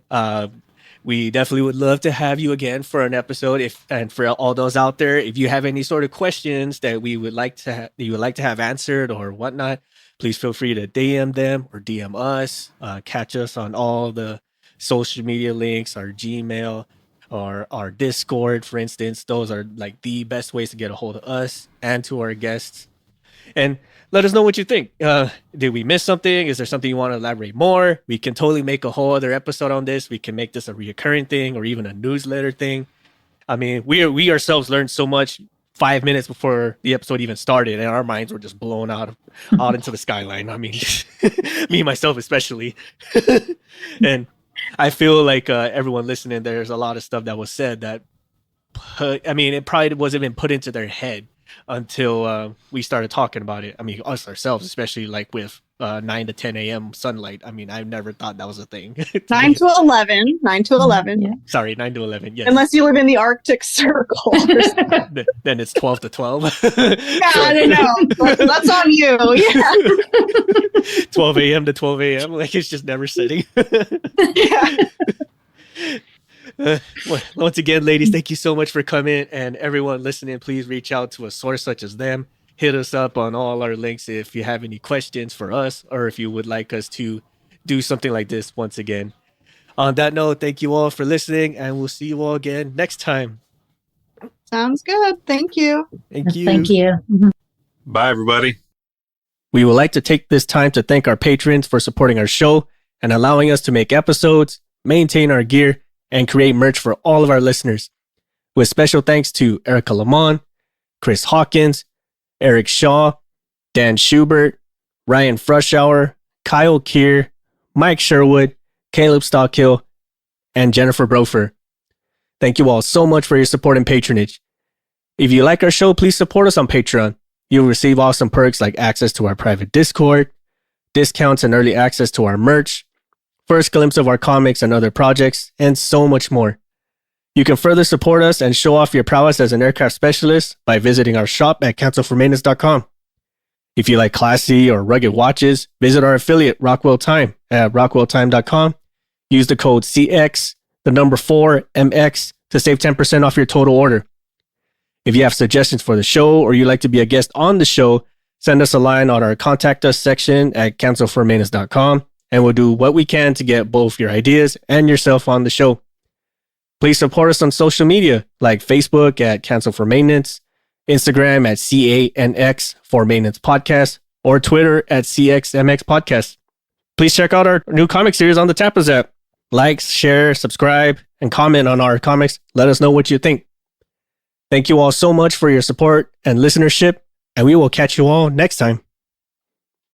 We definitely would love to have you again for an episode. And for all those out there, if you have any sort of questions that you would like to have answered or whatnot, please feel free to DM them or DM us. Catch us on all the social media links, our Gmail or our Discord, for instance. Those are the best ways to get a hold of us and to our guests. And let us know what you think. Did we miss something? Is there something you want to elaborate more? We can totally make a whole other episode on this. We can make this a reoccurring thing or even a newsletter thing. I mean, we ourselves learned so much 5 minutes before the episode even started, and our minds were just blown out into the skyline. I mean, me myself especially. And I feel like everyone listening, there's a lot of stuff that was said that, it probably wasn't even put into their head until we started talking about it. I mean, us ourselves, especially with 9 to 10 a.m. sunlight. I mean, I never thought that was a thing. 9 to 11. 9 to 11. Yeah. Sorry, 9 to 11. Yes. Unless you live in the Arctic Circle. Then it's 12 to 12. I don't know. That's on you. Yeah. 12 a.m. to 12 a.m. It's just never sitting. Yeah. Once again, ladies, thank you so much for coming, and everyone listening, please reach out to a source such as them. Hit us up on all our links if you have any questions for us, or if you would like us to do something like this once again. On that note, thank you all for listening, and we'll see you all again next time. Sounds good. Thank you. Thank you. Thank you. Bye, everybody. We would like to take this time to thank our patrons for supporting our show and allowing us to make episodes, maintain our gear, and create merch for all of our listeners. With special thanks to Erica Lamont, Chris Hawkins, Eric Shaw, Dan Schubert, Ryan Frushauer, Kyle Keir, Mike Sherwood, Caleb Stockhill, and Jennifer Brofer. Thank you all so much for your support and patronage. If you like our show, please support us on Patreon. You'll receive awesome perks like access to our private Discord, discounts and early access to our merch, first glimpse of our comics and other projects, and so much more. You can further support us and show off your prowess as an aircraft specialist by visiting our shop at cancelformaintenance.com. If you like classy or rugged watches, visit our affiliate Rockwell Time at rockwelltime.com. Use the code CX, the number 4MX to save 10% off your total order. If you have suggestions for the show or you'd like to be a guest on the show, send us a line on our contact us section at cancelformaintenance.com. And we'll do what we can to get both your ideas and yourself on the show. Please support us on social media like Facebook at Cancel for Maintenance, Instagram at CANX for Maintenance Podcast, or Twitter at CXMX Podcast. Please check out our new comic series on the Tapas app. Like, share, subscribe, and comment on our comics. Let us know what you think. Thank you all so much for your support and listenership, and we will catch you all next time.